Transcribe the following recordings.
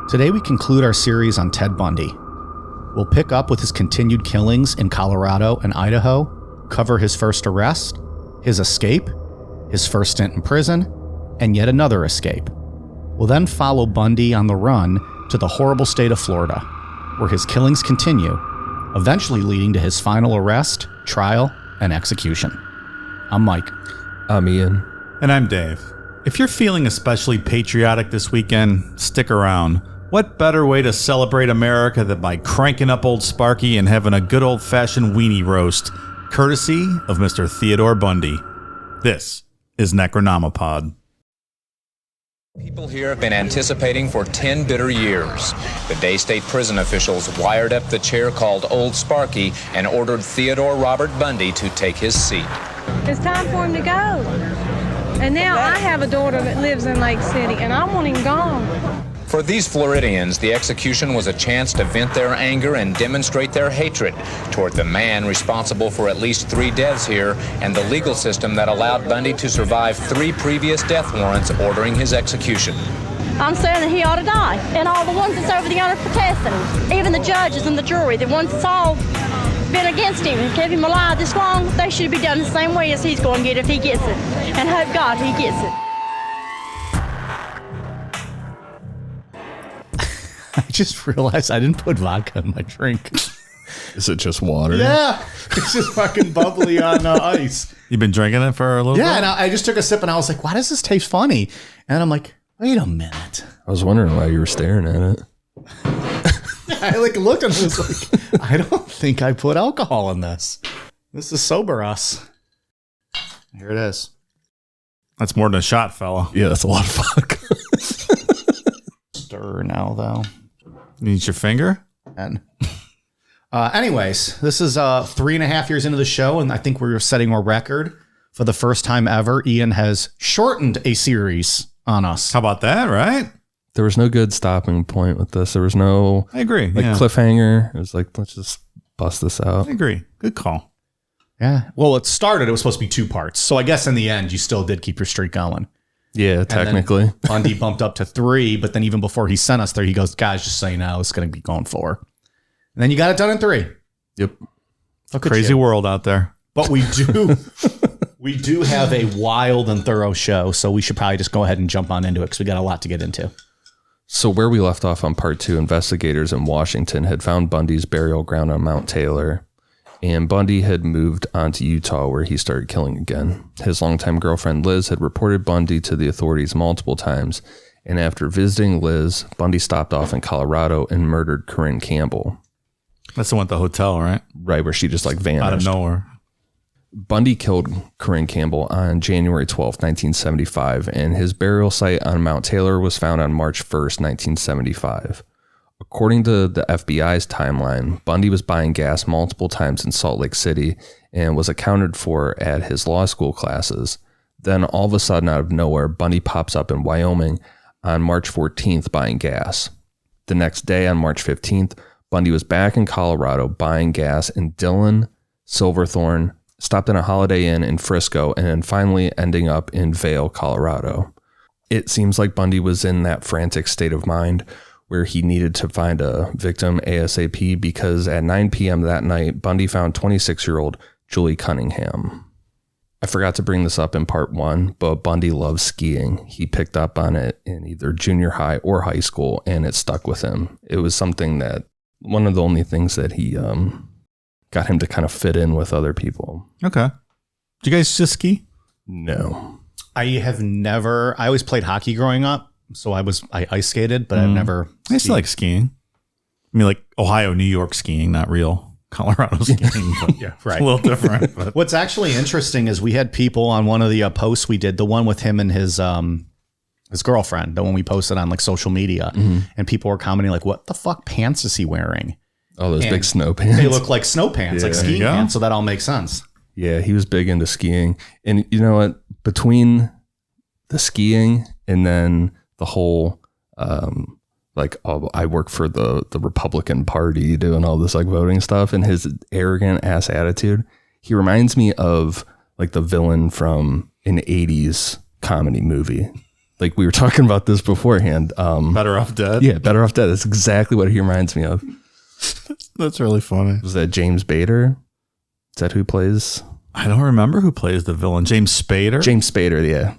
Today we conclude our series on Ted Bundy. We'll pick up with his continued killings in Colorado and Idaho, cover his first arrest, his escape, his first stint in prison, and yet another escape. We'll then follow Bundy on the run to the horrible state of Florida, where his killings continue, eventually leading to his final arrest, trial, and execution. I'm Mike. I'm Ian. And I'm Dave. If you're feeling especially patriotic this weekend, stick around. What better way to celebrate America than by cranking up old Sparky and having a good old-fashioned weenie roast, courtesy of Mr. Theodore Bundy. This is Necronomipod. People here have been anticipating for 10 bitter years. The Day State prison officials wired up the chair called Old Sparky and ordered Theodore Robert Bundy to take his seat. It's time for him to go. And now I have a daughter that lives in Lake City, and I want him gone. For these Floridians, the execution was a chance to vent their anger and demonstrate their hatred toward the man responsible for at least 3 deaths here and the legal system that allowed Bundy to survive 3 previous death warrants ordering his execution. I'm saying that he ought to die, and all the ones that's over the honor protesting him, even the judges and the jury, the ones that's all been against him and kept him alive this long, they should be done the same way as he's going to get if he gets it, and hope God he gets it. I just realized I didn't put vodka in my drink. Is it just water? Yeah, it's just fucking bubbly on ice. You've been drinking it for a little bit? Yeah, and I just took a sip and I was like, why does this taste funny? And I'm like, wait a minute. I was wondering why you were staring at it. I looked and was like, I don't think I put alcohol in this. This is sober us. Here it is. That's more than a shot, fella. Yeah, that's a lot of vodka. Stir now, though. You need your finger? And anyways, this is 3.5 years into the show, and I think we're setting a record for the first time ever. Ian has shortened a series on us. How about that, right? There was no good stopping point with this. There was no I agree. Cliffhanger. It was like, let's just bust this out. I agree. Good call. Yeah. Well, it started. It was supposed to be 2 parts. So I guess in the end, you still did keep your streak going. Yeah, technically. Bundy bumped up to 3, but then even before he sent us there, he goes, guys, just so you know, it's going to be going 4. And then you got it done in 3. Yep. Crazy world out there. But we do have a wild and thorough show, so we should probably just go ahead and jump on into it because we got a lot to get into. So where we left off on part 2, investigators in Washington had found Bundy's burial ground on Mount Taylor, and Bundy had moved on to Utah where he started killing again. His longtime girlfriend Liz had reported Bundy to the authorities multiple times, and after visiting Liz, Bundy stopped off in Colorado and murdered Corinne Campbell. That's the one at the hotel, right? Right, where she just vanished. Out of nowhere. Bundy killed Corinne Campbell on January 12th, 1975, and his burial site on Mount Taylor was found on March 1st, 1975. According to the FBI's timeline, Bundy was buying gas multiple times in Salt Lake City and was accounted for at his law school classes. Then all of a sudden, out of nowhere, Bundy pops up in Wyoming on March 14th buying gas. The next day, on March 15th, Bundy was back in Colorado buying gas in Dillon, Silverthorne, stopped in a Holiday Inn in Frisco, and then finally ending up in Vail, Colorado. It seems like Bundy was in that frantic state of mind where he needed to find a victim ASAP because at 9 p.m. that night, Bundy found 26-year-old Julie Cunningham. I forgot to bring this up in part 1, but Bundy loves skiing. He picked up on it in either junior high or high school, and it stuck with him. It was something that, one of the only things that he got him to kind of fit in with other people. Okay. Did you guys just ski? No. I always played hockey growing up. So I ice skated, but I've never. I used to like skiing. I mean, like Ohio, New York skiing, not real Colorado skiing. But yeah, right. A little different. But. What's actually interesting is we had people on one of the posts we did, the one with him and his girlfriend, the one we posted on social media, and people were commenting like, "What the fuck pants is he wearing?" Oh, those big snow pants. They look like snow pants, like skiing pants. So that all makes sense. Yeah, he was big into skiing, and you know what? Between the skiing and then the whole I work for the Republican Party doing all this voting stuff, and his arrogant ass attitude, he reminds me of the villain from an 80s comedy movie. Like we were talking about this beforehand. Better Off Dead? Yeah, Better Off Dead. That's exactly what he reminds me of. That's really funny. Was that James Bader? Is that who plays? I don't remember who plays the villain. James Spader? James Spader, yeah.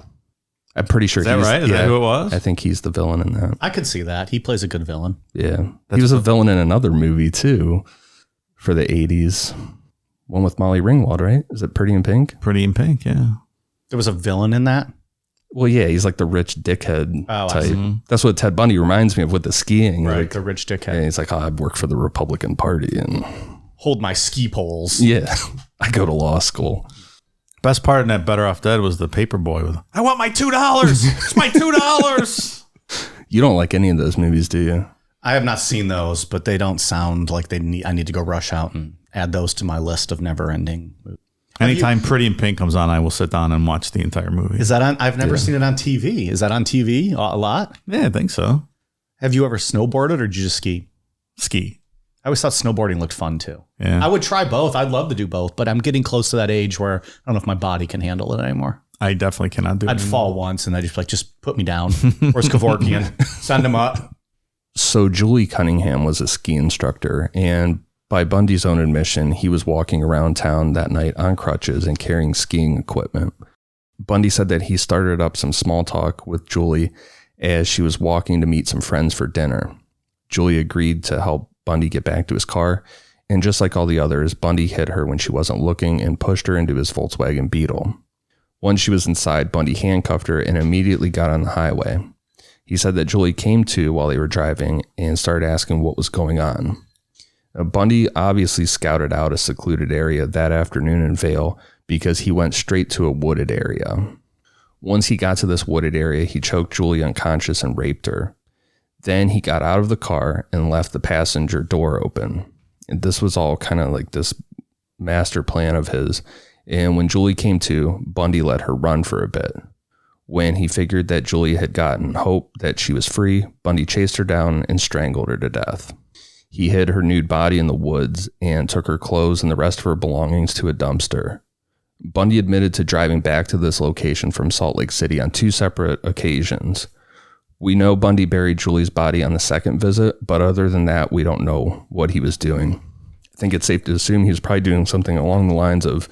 I'm pretty sure. Is that right? Is that who it was? I think he's the villain in that. I could see that. He plays a good villain. Yeah. He was a villain in another movie too for the 80s. One with Molly Ringwald, right? Is it Pretty in Pink? Pretty in Pink, yeah. There was a villain in that? Well, yeah, he's like the rich dickhead type. see. That's what Ted Bundy reminds me of with the skiing. Right, Like, the rich dickhead. and he's like, I work for the Republican Party. And Hold my ski poles. yeah, I go to law school. Best part in that Better Off Dead was the paper boy with, I want my $2. It's my $2. You don't like any of those movies, do you? I have not seen those, but they don't sound like I need to go rush out and add those to my list of never-ending movies. Anytime Pretty in Pink comes on, I will sit down and watch the entire movie. Is that on? I've never seen it on TV. Is that on TV a lot? Yeah, I think so. Have you ever snowboarded or did you just ski? Ski. I always thought snowboarding looked fun too. Yeah. I would try both. I'd love to do both, but I'm getting close to that age where I don't know if my body can handle it anymore. I definitely cannot do it. I'd fall once and I'd just be like, just put me down. Where's Kevorkian? Send him up. So Julie Cunningham was a ski instructor, and by Bundy's own admission, he was walking around town that night on crutches and carrying skiing equipment. Bundy said that he started up some small talk with Julie as she was walking to meet some friends for dinner. Julie agreed to help Bundy get back to his car, and just like all the others, Bundy hit her when she wasn't looking and pushed her into his Volkswagen Beetle. Once she was inside, Bundy handcuffed her and immediately got on the highway. He said that Julie came to while they were driving and started asking what was going on. Now, Bundy obviously scouted out a secluded area that afternoon in Vail because he went straight to a wooded area. Once he got to this wooded area, he choked Julie unconscious and raped her. Then he got out of the car and left the passenger door open. And this was all kind of like this master plan of his. And when Julie came to, Bundy let her run for a bit. When he figured that Julie had gotten hope that she was free, Bundy chased her down and strangled her to death. He hid her nude body in the woods and took her clothes and the rest of her belongings to a dumpster. Bundy admitted to driving back to this location from Salt Lake City on 2 separate occasions. We know Bundy buried Julie's body on the second visit, but other than that, we don't know what he was doing. I think it's safe to assume he was probably doing something along the lines of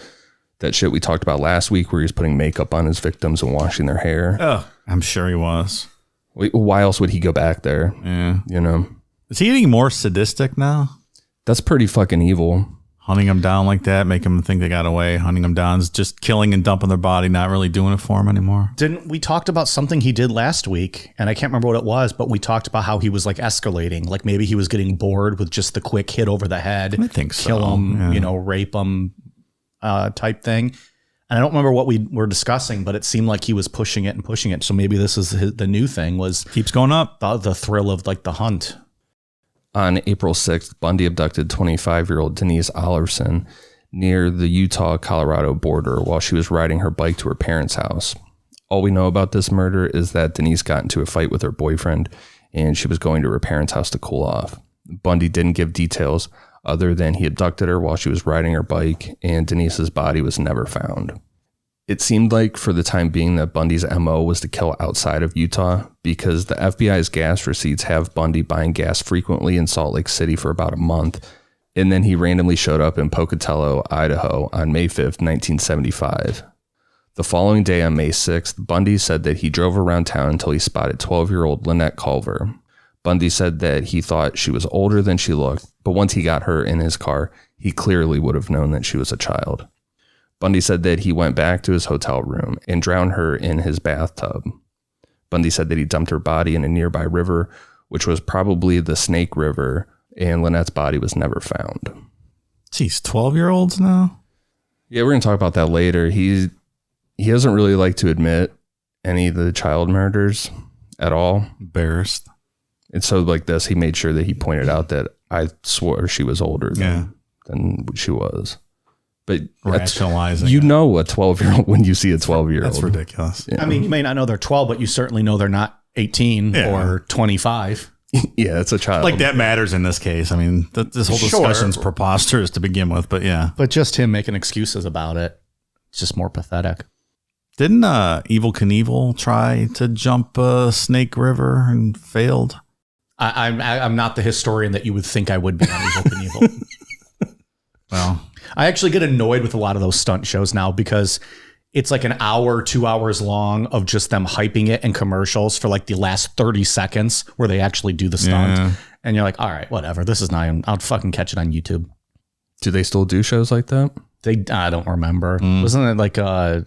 that shit we talked about last week where he was putting makeup on his victims and washing their hair. Oh, I'm sure he was. Why else would he go back there? Yeah. You know? Is he getting more sadistic now? That's pretty fucking evil. Hunting them down like that, make them think they got away. Hunting them down is just killing and dumping their body, not really doing it for them anymore. Didn't we talked about something he did last week? And I can't remember what it was, but we talked about how he was like escalating. Like maybe he was getting bored with just the quick hit over the head. I think so. Kill him, Yeah. rape him type thing. And I don't remember what we were discussing, but it seemed like he was pushing it and pushing it. So maybe this is the new thing was Keeps going up. the thrill of like the hunt. On April 6th, Bundy abducted 25-year-old Denise Ollerson near the Utah-Colorado border while she was riding her bike to her parents' house. All we know about this murder is that Denise got into a fight with her boyfriend and she was going to her parents' house to cool off. Bundy didn't give details other than he abducted her while she was riding her bike and Denise's body was never found. It seemed like for the time being that Bundy's MO was to kill outside of Utah because the FBI's gas receipts have Bundy buying gas frequently in Salt Lake City for about a month. And then he randomly showed up in Pocatello, Idaho on May 5th, 1975. The following day on May 6th, Bundy said that he drove around town until he spotted 12-year-old Lynette Culver. Bundy said that he thought she was older than she looked, but once he got her in his car, he clearly would have known that she was a child. Bundy said that he went back to his hotel room and drowned her in his bathtub. Bundy said that he dumped her body in a nearby river, which was probably the Snake River, and Lynette's body was never found. Jeez, 12-year-olds now? Yeah, we're going to talk about that later. He doesn't really like to admit any of the child murders at all. Embarrassed. And so like this, he made sure that he pointed out that I swore she was older than she was. But rationalizing. You know a 12-year-old when you see a 12-year-old. That's ridiculous. Yeah. I mean, you may not know they're 12, but you certainly know they're not 18 or 25. Yeah, it's a child. Like that matters in this case. I mean, this whole discussion's preposterous to begin with, but yeah. But just him making excuses about it, it's just more pathetic. Didn't Evel Knievel try to jump Snake River and failed? I'm not the historian that you would think I would be on Evel Knievel. Well, I actually get annoyed with a lot of those stunt shows now because it's like an hour, 2 hours long of just them hyping it and commercials for like the last 30 seconds where they actually do the stunt. Yeah. And you're like, all right, whatever. This is not even, I'll fucking catch it on YouTube. Do they still do shows like that? I don't remember. Wasn't it like Evel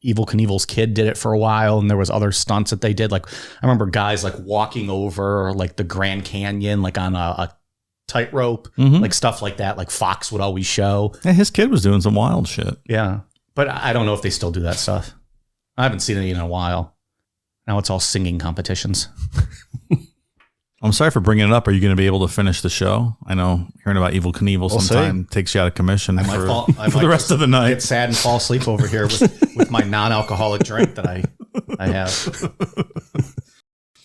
Knievel's kid did it for a while, and there was other stunts that they did? Like I remember guys like walking over like the Grand Canyon, like on a tightrope, like stuff like that. Like Fox would always show. Yeah, his kid was doing some wild shit. Yeah. But I don't know if they still do that stuff. I haven't seen it in a while. Now it's all singing competitions. I'm sorry for bringing it up. Are you going to be able to finish the show? I know hearing about Evel Knievel sometime takes you out of commission for the rest of the night. Get sad and fall asleep over here with my non-alcoholic drink that I have.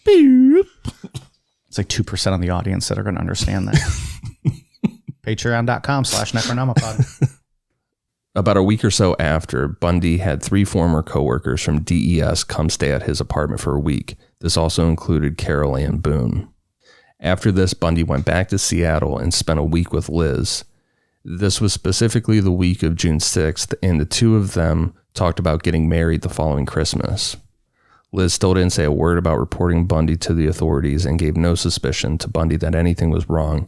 It's like 2% of the audience that are going to understand that. Patreon.com/Necronomicon. About a week or so after, Bundy had 3 former coworkers from DES come stay at his apartment for a week. This also included Carol Ann Boone. After this, Bundy went back to Seattle and spent a week with Liz. This was specifically the week of June 6th, and the two of them talked about getting married the following Christmas. Liz still didn't say a word about reporting Bundy to the authorities and gave no suspicion to Bundy that anything was wrong.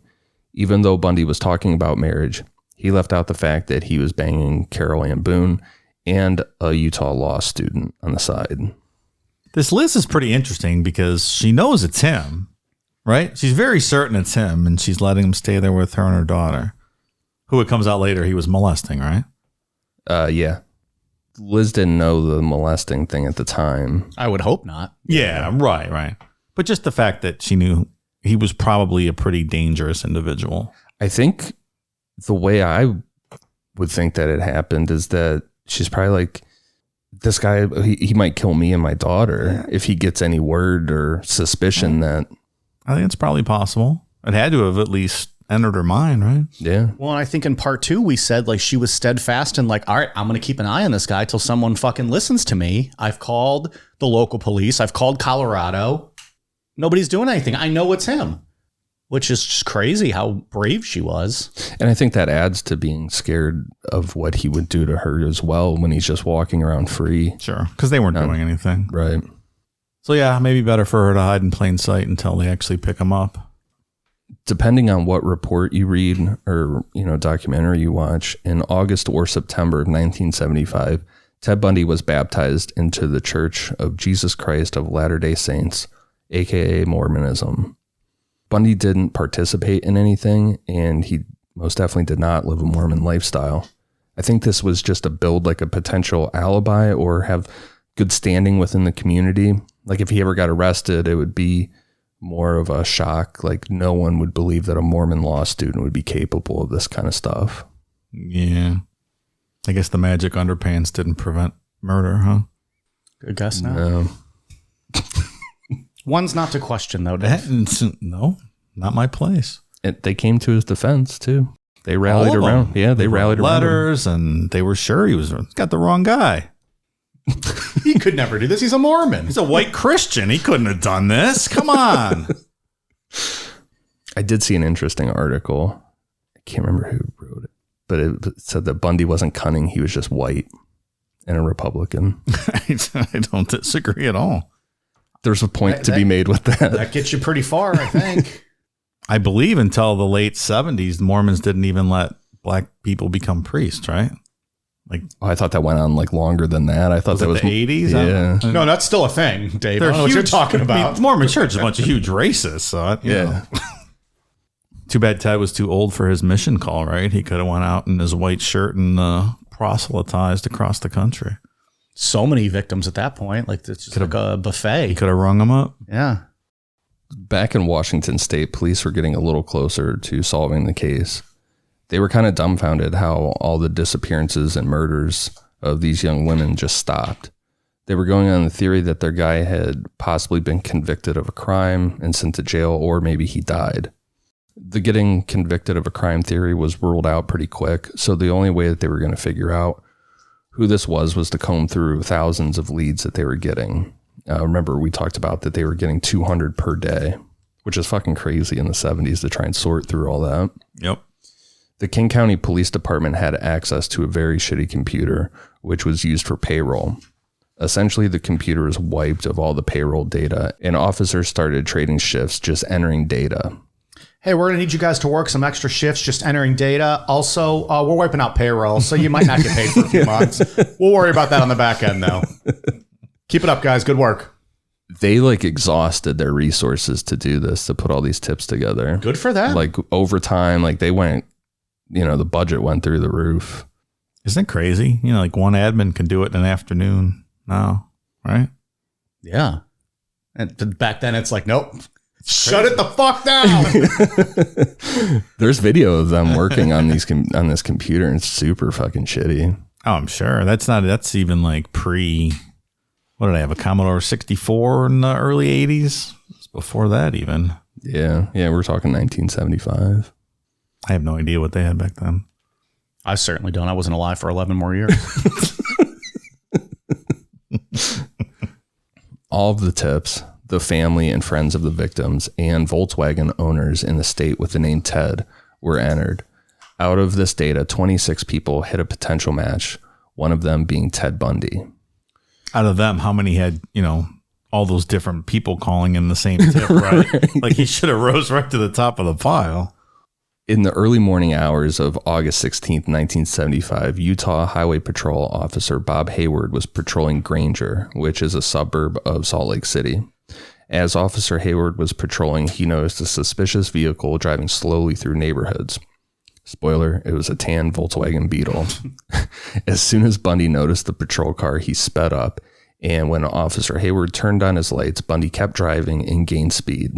Even though Bundy was talking about marriage, he left out the fact that he was banging Carol Ann Boone and a Utah law student on the side. This Liz is pretty interesting because she knows it's him, right? She's very certain it's him, and she's letting him stay there with her and her daughter, who it comes out later he was molesting, right? Yeah. Liz didn't know the molesting thing at the time. I would hope not. Yeah, right. But just the fact that she knew he was probably a pretty dangerous individual. I think the way I would think that it happened is that she's probably like, this guy, he might kill me and my daughter if he gets any word or suspicion that. I think it's probably possible. It had to have at least entered her mind, right? Yeah. Well, I think in part 2, we said like she was steadfast and like, all right, I'm going to keep an eye on this guy till someone fucking listens to me. I've called the local police. I've called Colorado. Nobody's doing anything. I know it's him. Which is just crazy how brave she was. And I think that adds to being scared of what he would do to her as well when he's just walking around free. Sure, because they weren't doing anything. Right. So yeah, maybe better for her to hide in plain sight until they actually pick him up. Depending on what report you read or, documentary you watch, in August or September of 1975, Ted Bundy was baptized into the Church of Jesus Christ of Latter-day Saints, aka Mormonism. Bundy didn't participate in anything, and he most definitely did not live a Mormon lifestyle. I think this was just to build like a potential alibi or have good standing within the community. Like if he ever got arrested, it would be more of a shock. Like no one would believe that a Mormon law student would be capable of this kind of stuff. Yeah. I guess the magic underpants didn't prevent murder, huh? Good guess now. No. One's not to question, though, Dave. No, not my place. They came to his defense, too. They rallied around. Yeah, they rallied around. Letters, and they were sure he got the wrong guy. He could never do this. He's a Mormon. He's a white Christian. He couldn't have done this. Come on. I did see an interesting article. I can't remember who wrote it, but it said that Bundy wasn't cunning. He was just white and a Republican. I don't disagree at all. There's a point to be made with that. That gets you pretty far, I think. I believe until the late 70s, the Mormons didn't even let black people become priests, right? I thought that went on like longer than that. I thought that was the 80s. Yeah. No, that's still a thing, Dave. I don't know what you're talking about. I mean, Mormon Church is a bunch of huge racists. So yeah. Too bad Ted was too old for his mission call, right? He could have went out in his white shirt and proselytized across the country. So many victims at that point. Like it's just like a buffet. He could have rung them up. Yeah. Back in Washington State, police were getting a little closer to solving the case. They were kind of dumbfounded how all the disappearances and murders of these young women just stopped. They were going on the theory that their guy had possibly been convicted of a crime and sent to jail, or maybe he died. The getting convicted of a crime theory was ruled out pretty quick, so the only way that they were going to figure out who this was to comb through thousands of leads that they were getting. Remember, we talked about that they were getting 200 per day, which is fucking crazy in the 70s to try and sort through all that. Yep. The King County Police Department had access to a very shitty computer, which was used for payroll. Essentially, the computer was wiped of all the payroll data, and officers started trading shifts, just entering data. Hey, we're going to need you guys to work some extra shifts, just entering data. Also, we're wiping out payroll, so you might not get paid for a few months. We'll worry about that on the back end, though. Keep it up, guys. Good work. They like exhausted their resources to do this, to put all these tips together. Good for them. Like overtime, like they went, the budget went through the roof. Isn't it crazy? Like one admin can do it in an afternoon now, right? Yeah. And back then it's like, nope. Shut it the fuck down. There's video of them working on these on this computer, and it's super fucking shitty. Oh, I'm sure. That's even like what did I have? A Commodore 64 in the early 80s? It's before that even. Yeah, we're talking 1975. I have no idea what they had back then. I certainly don't. I wasn't alive for 11 more years. All of the tips, the family and friends of the victims, and Volkswagen owners in the state with the name Ted were entered. Out of this data, 26 people hit a potential match, one of them being Ted Bundy. Out of them, how many had, all those different people calling in the same tip, right? Like he should have rose right to the top of the pile. In the early morning hours of August 16th, 1975, Utah Highway Patrol Officer Bob Hayward was patrolling Granger, which is a suburb of Salt Lake City. As Officer Hayward was patrolling, he noticed a suspicious vehicle driving slowly through neighborhoods. Spoiler, it was a tan Volkswagen Beetle. As soon as Bundy noticed the patrol car, he sped up, and when Officer Hayward turned on his lights, Bundy kept driving and gained speed.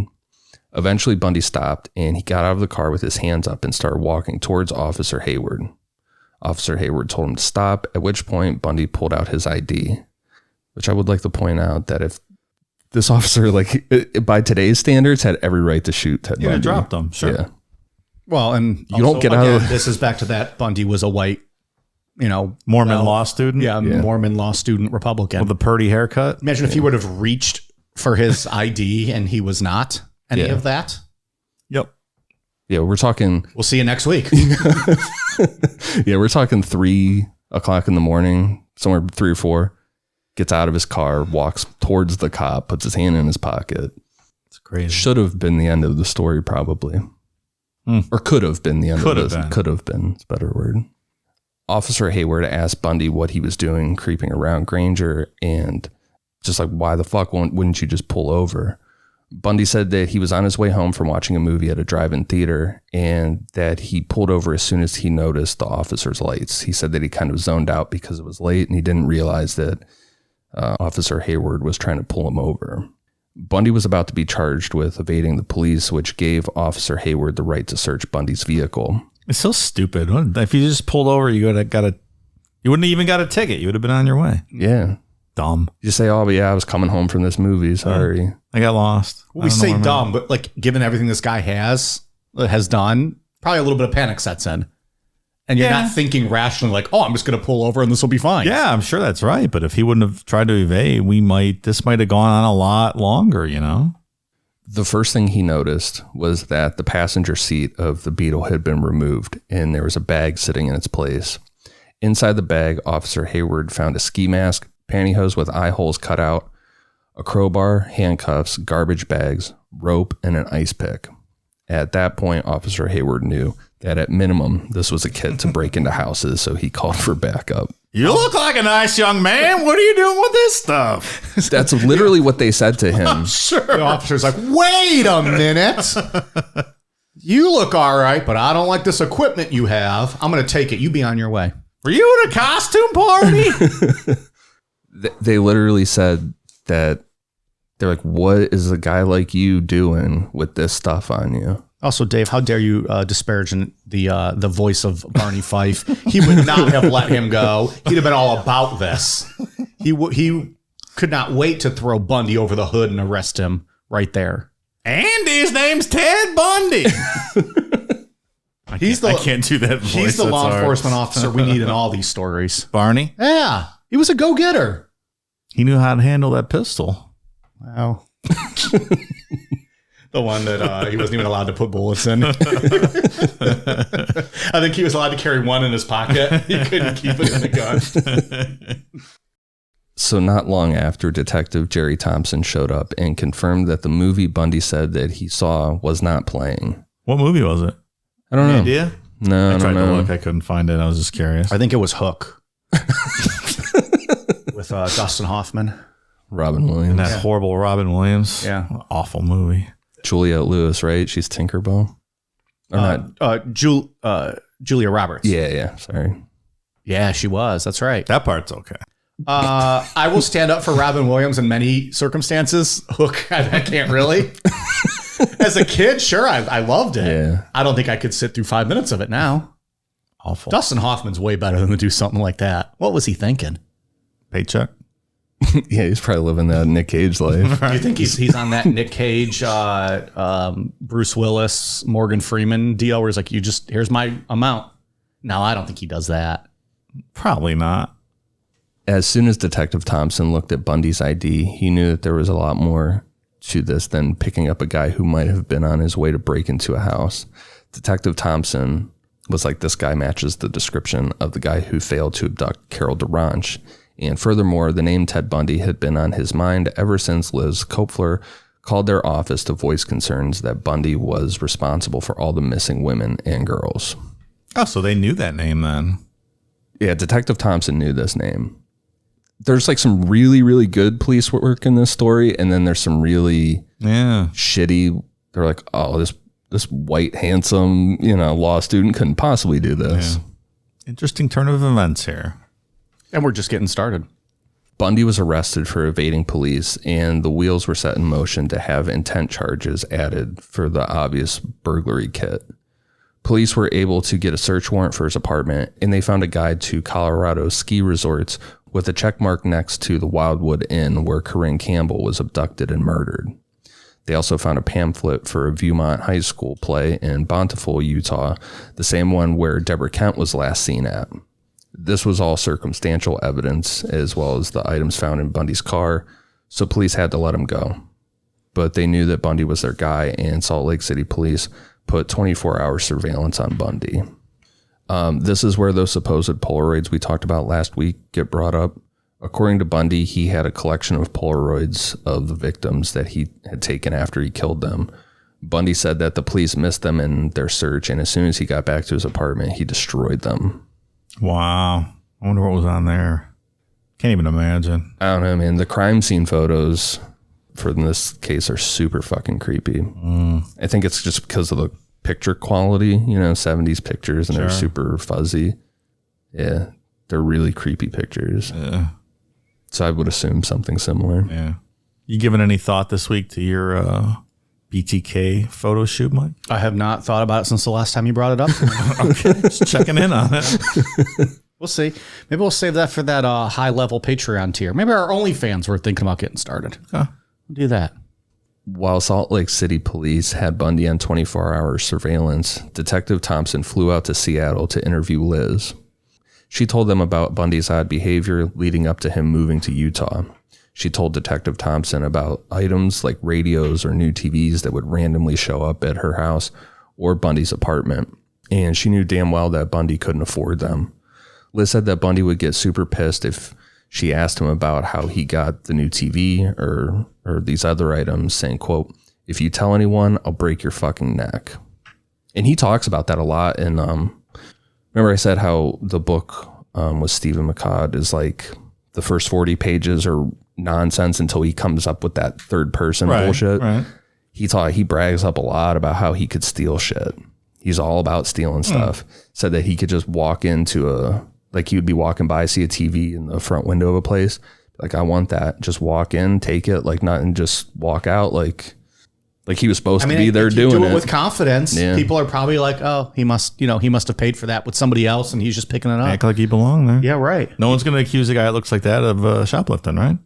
Eventually, Bundy stopped, and he got out of the car with his hands up and started walking towards Officer Hayward. Officer Hayward told him to stop, at which point Bundy pulled out his ID, which I would like to point out that if this officer, by today's standards, had every right to shoot Ted Bundy. Yeah, dropped him, sure. Yeah. Well, and you don't get out of this is back to that Bundy was a white, Mormon law student. Yeah, Mormon law student Republican. With a purdy haircut. Imagine if he would have reached for his ID and he was not any of that. Yep. Yeah, we're talking. We'll see you next week. Yeah, we're talking 3 o'clock in the morning, somewhere 3 or 4. Gets out of his car, walks towards the cop, puts his hand in his pocket. It's crazy. Should have been the end of the story, probably. Or could have been the end of this. Could have been. It's a better word. Officer Hayward asked Bundy what he was doing creeping around Granger and just like, why the fuck wouldn't you just pull over? Bundy said that he was on his way home from watching a movie at a drive-in theater and that he pulled over as soon as he noticed the officer's lights. He said that he kind of zoned out because it was late and he didn't realize that Officer Hayward was trying to pull him over. Bundy was about to be charged with evading the police, which gave Officer Hayward the right to search Bundy's vehicle. It's so stupid. If you just pulled over, you wouldn't have even got a ticket. You would have been on your way. Yeah. Dumb. You just say, oh, but yeah, I was coming home from this movie. Sorry. I got lost. We say dumb, but given everything this guy has done, probably a little bit of panic sets in. And you're not thinking rationally like, oh, I'm just going to pull over and this will be fine. Yeah, I'm sure that's right. But if he wouldn't have tried to evade, this might have gone on a lot longer, The first thing he noticed was that the passenger seat of the Beetle had been removed and there was a bag sitting in its place. Inside the bag, Officer Hayward found a ski mask, pantyhose with eye holes cut out, a crowbar, handcuffs, garbage bags, rope, and an ice pick. At that point, Officer Hayward knew that at minimum, this was a kit to break into houses, so he called for backup. You look like a nice young man. What are you doing with this stuff? That's literally what they said to him. Sure. The officer's like, wait a minute. You look all right, but I don't like this equipment you have. I'm going to take it. You be on your way. Were you at a costume party? They literally said that they're like, what is a guy like you doing with this stuff on you? Also, Dave, how dare you disparage the voice of Barney Fife? He would not have let him go. He'd have been all about this. He could not wait to throw Bundy over the hood and arrest him right there. And his name's Ted Bundy. I can't do that voice. He's the That's law hard. enforcement officer we need in all these stories. Barney? Yeah. He was a go-getter. He knew how to handle that pistol. Wow. The one that he wasn't even allowed to put bullets in. I think he was allowed to carry one in his pocket. He couldn't keep it in the gun. So not long after, Detective Jerry Thompson showed up and confirmed that the movie Bundy said that he saw was not playing. What movie was it? I don't know. Any idea? No, I tried don't to know. look. I couldn't find it. I was just curious. I think it was Hook. With Dustin Hoffman. Robin Williams. And that horrible Robin Williams. Yeah. Awful movie. Juliette Lewis, right? She's Tinkerbell. Or not? Julia Roberts. Yeah. Sorry. Yeah, she was. That's right. That part's okay. I will stand up for Robin Williams in many circumstances. Hook, I can't really. As a kid, sure, I loved it. Yeah. I don't think I could sit through 5 minutes of it now. Awful. Dustin Hoffman's way better than to do something like that. What was he thinking? Paycheck. Yeah, he's probably living that Nick Cage life. Do you think he's on that Nick Cage, Bruce Willis, Morgan Freeman deal where he's like, here's my amount? No, I don't think he does that. Probably not. As soon as Detective Thompson looked at Bundy's ID, he knew that there was a lot more to this than picking up a guy who might have been on his way to break into a house. Detective Thompson was like, this guy matches the description of the guy who failed to abduct Carol DeRanche. And furthermore, the name Ted Bundy had been on his mind ever since Liz Kopfler called their office to voice concerns that Bundy was responsible for all the missing women and girls. Oh, so they knew that name then. Yeah, Detective Thompson knew this name. There's like some really, really good police work in this story, and then there's some really shitty. They're like, oh, this white, handsome, law student couldn't possibly do this. Yeah. Interesting turn of events here. And we're just getting started. Bundy was arrested for evading police, and the wheels were set in motion to have intent charges added for the obvious burglary kit. Police were able to get a search warrant for his apartment, and they found a guide to Colorado ski resorts with a check mark next to the Wildwood Inn where Corinne Campbell was abducted and murdered. They also found a pamphlet for a Viewmont High School play in Bountiful, Utah, the same one where Deborah Kent was last seen at. This was all circumstantial evidence, as well as the items found in Bundy's car, so police had to let him go. But they knew that Bundy was their guy, and Salt Lake City police put 24-hour surveillance on Bundy. This is where those supposed Polaroids we talked about last week get brought up. According to Bundy, he had a collection of Polaroids of the victims that he had taken after he killed them. Bundy said that the police missed them in their search, and as soon as he got back to his apartment, he destroyed them. Wow. I wonder what was on there. Can't even imagine. I don't know, man. The crime scene photos for this case are super fucking creepy. I think it's just because of the picture quality, 70s pictures, and they're super fuzzy. Yeah, they're really creepy pictures. Yeah. So I would assume something similar. Yeah. You given any thought this week to your BTK photo shoot, Mike? I have not thought about it since the last time you brought it up. Okay, just checking in on it. We'll see. Maybe we'll save that for that high-level Patreon tier. Maybe our OnlyFans were thinking about getting started. Okay. We'll do that. While Salt Lake City police had Bundy on 24-hour surveillance, Detective Thompson flew out to Seattle to interview Liz. She told them about Bundy's odd behavior leading up to him moving to Utah. She told Detective Thompson about items like radios or new TVs that would randomly show up at her house or Bundy's apartment, and she knew damn well that Bundy couldn't afford them. Liz said that Bundy would get super pissed if she asked him about how he got the new TV or these other items, saying, quote, "If you tell anyone, I'll break your fucking neck." And he talks about that a lot. And remember I said how the book with Stephen McCod is like the first 40 pages are nonsense until he comes up with that third person bullshit. Right. He brags up a lot about how he could steal shit. He's all about stealing stuff. Said that he could just walk into he would be walking by, see a TV in the front window of a place. Like, I want that. Just walk in, take it, and just walk out. Like he was supposed to be there doing it. Do it with confidence. Yeah. People are probably like, oh, he must have paid for that with somebody else and he's just picking it up. Act like you belong there. Yeah, right. No one's going to accuse a guy that looks like that of shoplifting, right?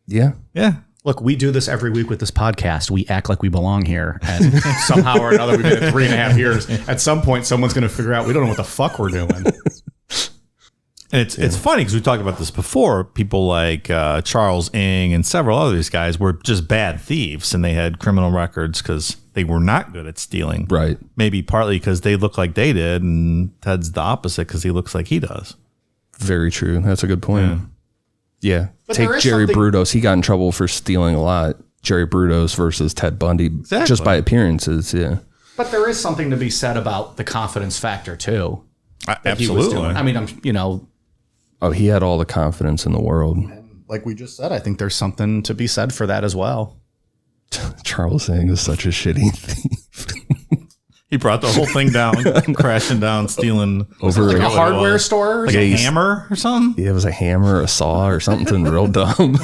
Yeah. Yeah. Look, we do this every week with this podcast. We act like we belong here. And somehow or another, we've been at 3.5 years. At some point, someone's going to figure out we don't know what the fuck we're doing. And it's funny because we talked about this before. People like Charles Ng and several other these guys were just bad thieves, and they had criminal records because they were not good at stealing. Right. Maybe partly because they look like they did, and Ted's the opposite because he looks like he does. Very true. That's a good point. Yeah. But Take there is Jerry something- Brudos. He got in trouble for stealing a lot. Jerry Brudos versus Ted Bundy, just by appearances. Yeah. But there is something to be said about the confidence factor, too. that he was doing. Absolutely. I mean, Oh, he had all the confidence in the world. like we just said, I think there's something to be said for that as well. Charles Ng is such a shitty thief. He brought the whole thing down, crashing down, stealing Over Like a hardware store? like a hammer or something. Yeah, it was a hammer, a saw, or something real dumb.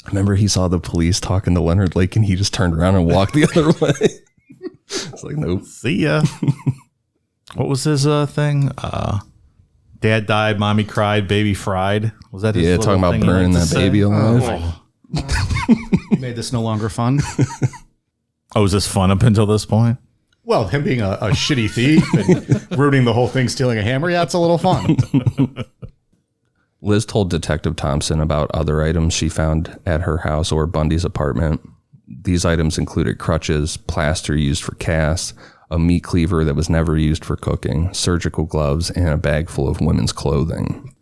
Remember, he saw the police talking to Leonard Lake, and he just turned around and walked the other way. It's like, nope. See ya. What was his thing? Dad died, mommy cried, baby fried. Was that his Yeah, little talking about thing he burning liked to that say? baby alive. You made this no longer fun? Oh, was this fun up until this point? Well, him being a shitty thief and ruining the whole thing, stealing a hammer, yeah, it's a little fun. Liz told Detective Thompson about other items she found at her house or Bundy's apartment. These items included crutches, plaster used for casts, a meat cleaver that was never used for cooking, surgical gloves, and a bag full of women's clothing.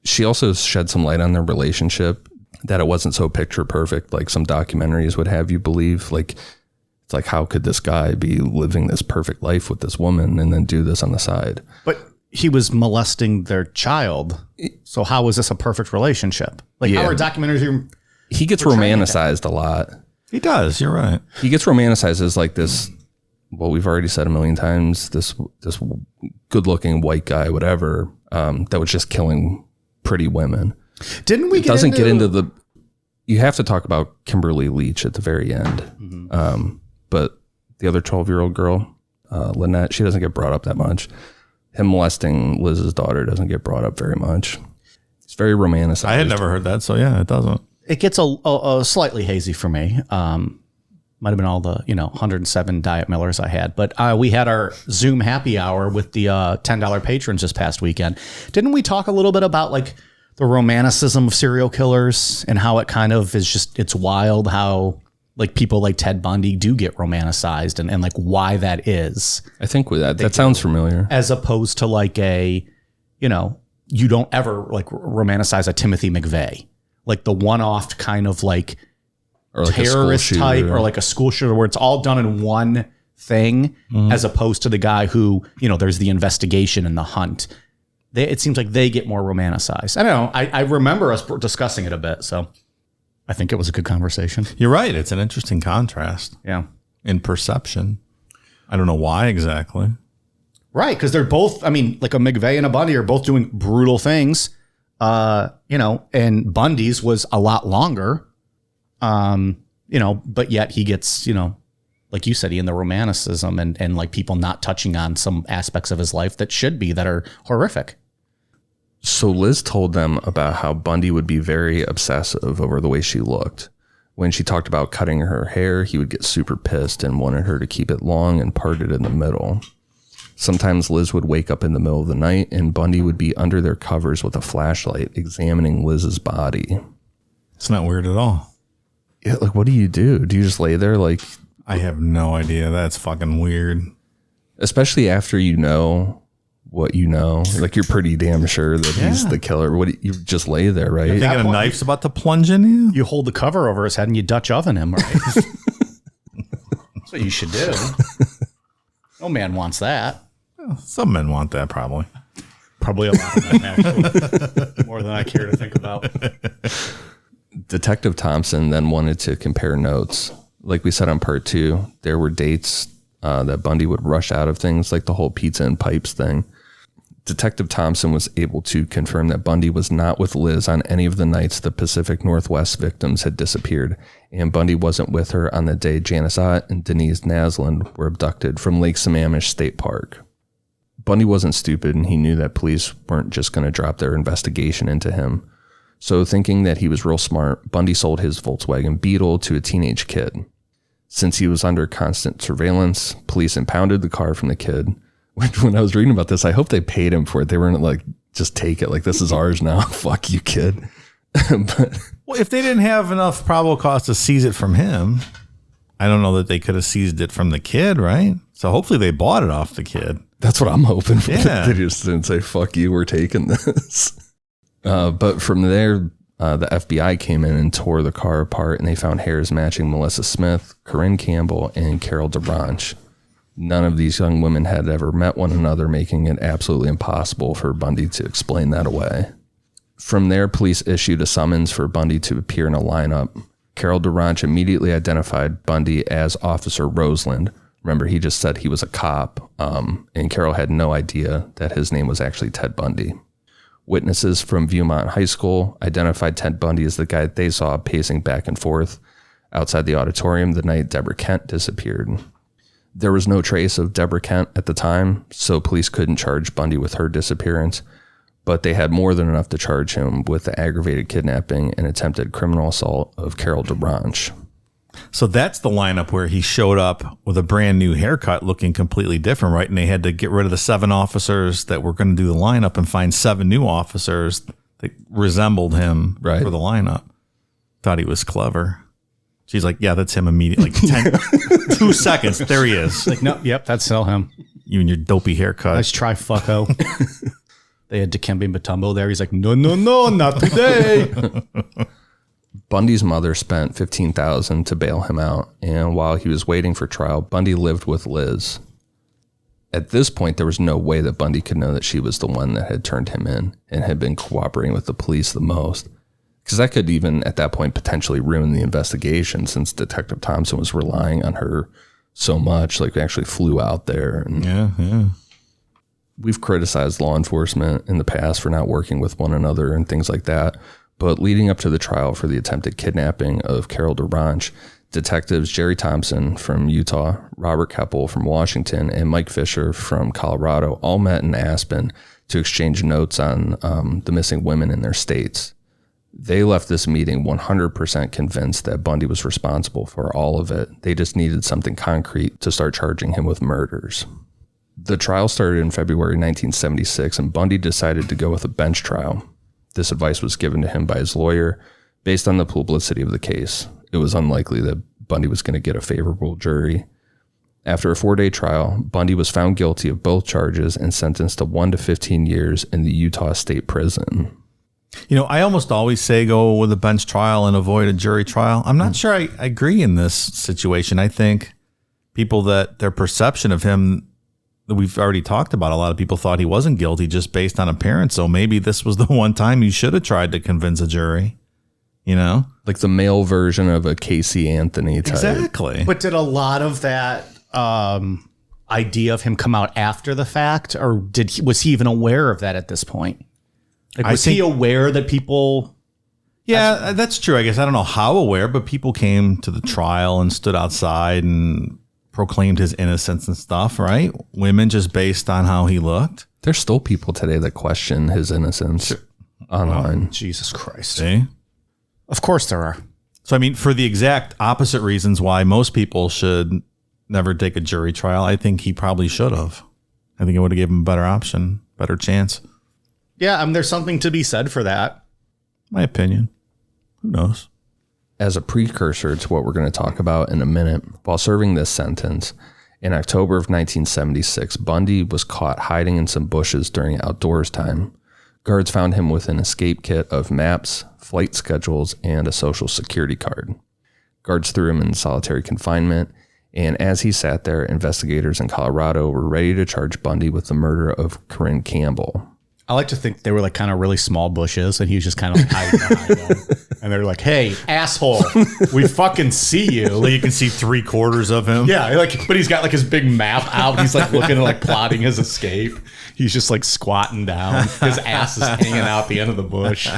She also shed some light on their relationship, that it wasn't so picture perfect like some documentaries would have you believe. Like, it's like, how could this guy be living this perfect life with this woman and then do this on the side? But he was molesting their child. So how is this a perfect relationship? Like, how are documentaries even... He gets romanticized a lot. He does. You're right. He gets romanticized as like this, well, we've already said a million times, this good-looking white guy, whatever, that was just killing pretty women. Didn't we Doesn't get into the... You have to talk about Kimberly Leach at the very end. But the other 12-year-old girl, Lynette, she doesn't get brought up that much. Him molesting Liz's daughter doesn't get brought up very much. It's very romanticized. I had never heard that, so yeah, it doesn't. It gets a slightly hazy for me. Might have been all the 107 Diet Millers I had, but we had our Zoom happy hour with the $10 patrons this past weekend. Didn't we talk a little bit about like the romanticism of serial killers and how it kind of is just, it's wild how like people like Ted Bundy do get romanticized and like why that is, I think with that sounds familiar. as opposed to like a, you don't ever like romanticize a Timothy McVeigh, like the one-off kind of like, Or like terrorist type or like a school shooter where it's all done in one thing as opposed to the guy who, there's the investigation and the hunt. It seems like they get more romanticized. I don't know. I remember us discussing it a bit. So I think it was a good conversation. You're right. It's an interesting contrast Yeah. in perception. I don't know why exactly. Right. Because they're both, like a McVeigh and a Bundy are both doing brutal things, and Bundy's was a lot longer. But yet he gets, like you said, in the romanticism and like people not touching on some aspects of his life that are horrific. So Liz told them about how Bundy would be very obsessive over the way she looked. When she talked about cutting her hair, he would get super pissed and wanted her to keep it long and parted in the middle. Sometimes Liz would wake up in the middle of the night and Bundy would be under their covers with a flashlight examining Liz's body. It's not weird at all. Yeah, like, what do you do? Do you just lay there like... I have no idea. That's fucking weird. Especially after you know what you know. Like, you're pretty damn sure that he's the killer. You just lay there, right? You're thinking a knife's about to plunge in you? You hold the cover over his head and you Dutch oven him, right? That's what you should do. No man wants that. Some men want that, probably. Probably a lot of men, actually. More than I care to think about. Detective Thompson then wanted to compare notes. Like we said on part 2, there were dates that Bundy would rush out of things, like the whole pizza and pipes thing. Detective Thompson was able to confirm that Bundy was not with Liz on any of the nights the Pacific Northwest victims had disappeared, and Bundy wasn't with her on the day Janice Ott and Denise Naslund were abducted from Lake Sammamish State Park. Bundy wasn't stupid, and he knew that police weren't just going to drop their investigation into him. So thinking that he was real smart, Bundy sold his Volkswagen Beetle to a teenage kid. Since he was under constant surveillance, police impounded the car from the kid. Which, when I was reading about this, I hope they paid him for it. They weren't like, just take it. Like, this is ours now. Fuck you, kid. But well, if they didn't have enough probable cause to seize it from him, I don't know that they could have seized it from the kid, right? So hopefully they bought it off the kid. that's what I'm hoping for. Yeah. They just didn't say, fuck you, we're taking this. But from there, the FBI came in and tore the car apart, and they found hairs matching Melissa Smith, Corinne Campbell, and Carol DeBranche. None of these young women had ever met one another, making it absolutely impossible for Bundy to explain that away. From there, police issued a summons for Bundy to appear in a lineup. Carol DeBranche immediately identified Bundy as Officer Roseland. Remember, he just said he was a cop, and Carol had no idea that his name was actually Ted Bundy. Witnesses from Viewmont High School identified Ted Bundy as the guy they saw pacing back and forth outside the auditorium the night Deborah Kent disappeared. There was no trace of Deborah Kent at the time, so police couldn't charge Bundy with her disappearance, but they had more than enough to charge him with the aggravated kidnapping and attempted criminal assault of Carol DeBranche. So that's the lineup where he showed up with a brand new haircut looking completely different, right? And they had to get rid of the 7 officers that were going to do the lineup and find 7 new officers that resembled him for the lineup. Thought he was clever. She's like, yeah, that's him immediately. Like 2 seconds. There he is. Like, no, yep, that's still him. You and your dopey haircut. Let's try fucko. They had Dikembe Mutombo there. He's like, no, not today. Bundy's mother spent $15,000 to bail him out, and while he was waiting for trial, Bundy lived with Liz. At this point, there was no way that Bundy could know that she was the one that had turned him in and had been cooperating with the police the most, because that could even, at that point, potentially ruin the investigation, since Detective Thompson was relying on her so much, like actually flew out there. And Yeah. we've criticized law enforcement in the past for not working with one another and things like that. But leading up to the trial for the attempted kidnapping of Carol DeBranche, detectives Jerry Thompson from Utah, Robert Keppel from Washington, and Mike Fisher from Colorado all met in Aspen to exchange notes on the missing women in their states. They left this meeting 100% convinced that Bundy was responsible for all of it. They just needed something concrete to start charging him with murders. The trial started in February 1976, and Bundy decided to go with a bench trial. This advice was given to him by his lawyer based on the publicity of the case. It was unlikely that Bundy was going to get a favorable jury. After a 4-day trial, Bundy was found guilty of both charges and sentenced to 1 to 15 years in the Utah State Prison. You know, I almost always say go with a bench trial and avoid a jury trial. I'm not sure I agree in this situation. I think people that their perception of him, that we've already talked about, a lot of people thought he wasn't guilty just based on appearance. So maybe this was the one time you should have tried to convince a jury, you know? Like the male version of a Casey Anthony type. Exactly. But did a lot of that idea of him come out after the fact, or was he even aware of that at this point? Like, was he aware that people... Yeah, that's true. I guess I don't know how aware, but people came to the trial and stood outside and proclaimed his innocence and stuff, right? Women just based on how he looked. There's still people today that question his innocence online. Jesus Christ. See? Of course there are. So, I mean, for the exact opposite reasons why most people should never take a jury trial, I think he probably should have. I think it would have given him a better option, better chance. Yeah, there's something to be said for that. My opinion. Who knows? As a precursor to what we're going to talk about in a minute, while serving this sentence, in October of 1976, Bundy was caught hiding in some bushes during outdoors time. Guards found him with an escape kit of maps, flight schedules, and a social security card. Guards threw him in solitary confinement, and as he sat there, investigators in Colorado were ready to charge Bundy with the murder of Corinne Campbell. I like to think they were like kind of really small bushes, and he was just kind of like hiding behind them. And they're like, "Hey, asshole, we fucking see you." Like you can see 3/4 of him. Yeah, like, but he's got like his big map out. He's like looking and like plotting his escape. He's just like squatting down. His ass is hanging out the end of the bush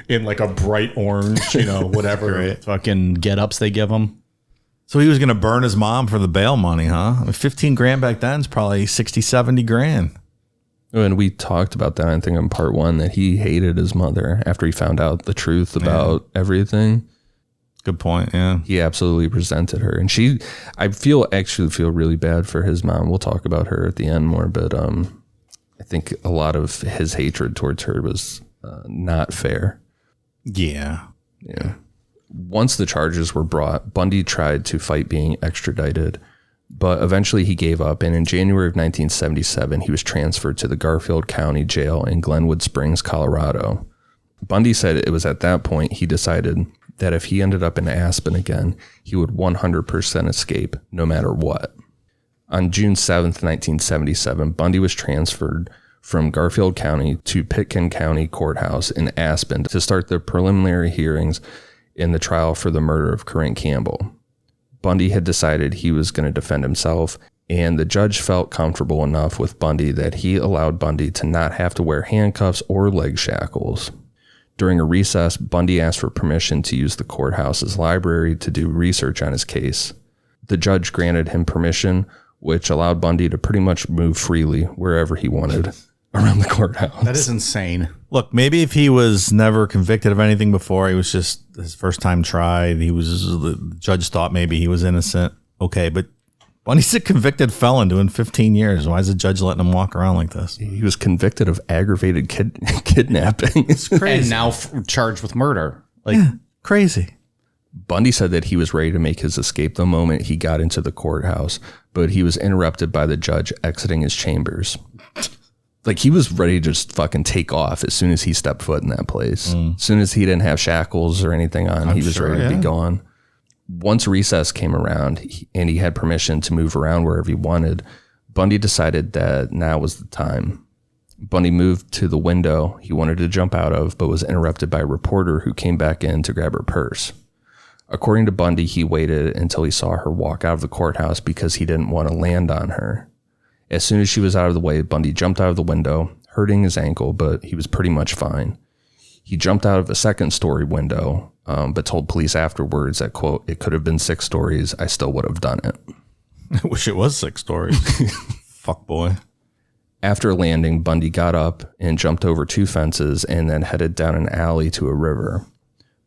in like a bright orange, whatever fucking get-ups they give him. So he was going to burn his mom for the bail money, huh? I mean, 15 grand back then is probably 60, 70 grand. And we talked about that, I think, in part 1, that he hated his mother after he found out the truth about everything. Good point, yeah. He absolutely resented her. And I actually feel really bad for his mom. We'll talk about her at the end more, but I think a lot of his hatred towards her was not fair. Yeah. Once the charges were brought, Bundy tried to fight being extradited, but eventually he gave up, and in January of 1977, he was transferred to the Garfield County Jail in Glenwood Springs, Colorado. Bundy said it was at that point he decided that if he ended up in Aspen again, he would 100% escape, no matter what. On June 7th, 1977, Bundy was transferred from Garfield County to Pitkin County Courthouse in Aspen to start the preliminary hearings in the trial for the murder of Corinne Campbell. Bundy had decided he was going to defend himself, and the judge felt comfortable enough with Bundy that he allowed Bundy to not have to wear handcuffs or leg shackles. During a recess, Bundy asked for permission to use the courthouse's library to do research on his case. The judge granted him permission, which allowed Bundy to pretty much move freely wherever he wanted around the courthouse. That is insane. Look, maybe if he was never convicted of anything before, he was just his first time tried, the judge thought maybe he was innocent. Okay, but Bundy's a convicted felon doing 15 years. Why is the judge letting him walk around like this? He was convicted of aggravated kidnapping. It's crazy. And now charged with murder. Crazy. Bundy said that he was ready to make his escape the moment he got into the courthouse, but he was interrupted by the judge exiting his chambers. He was ready to just fucking take off as soon as he stepped foot in that place. As soon as he didn't have shackles or anything on, he was ready to be gone. Once recess came around and he had permission to move around wherever he wanted, Bundy decided that now was the time. Bundy moved to the window he wanted to jump out of, but was interrupted by a reporter who came back in to grab her purse. According to Bundy, he waited until he saw her walk out of the courthouse because he didn't want to land on her. As soon as she was out of the way, Bundy jumped out of the window, hurting his ankle, but he was pretty much fine. He jumped out of a second-story window, but told police afterwards that, quote, "It could have been 6 stories. I still would have done it." I wish it was 6 stories. Fuck boy. After landing, Bundy got up and jumped over 2 fences and then headed down an alley to a river.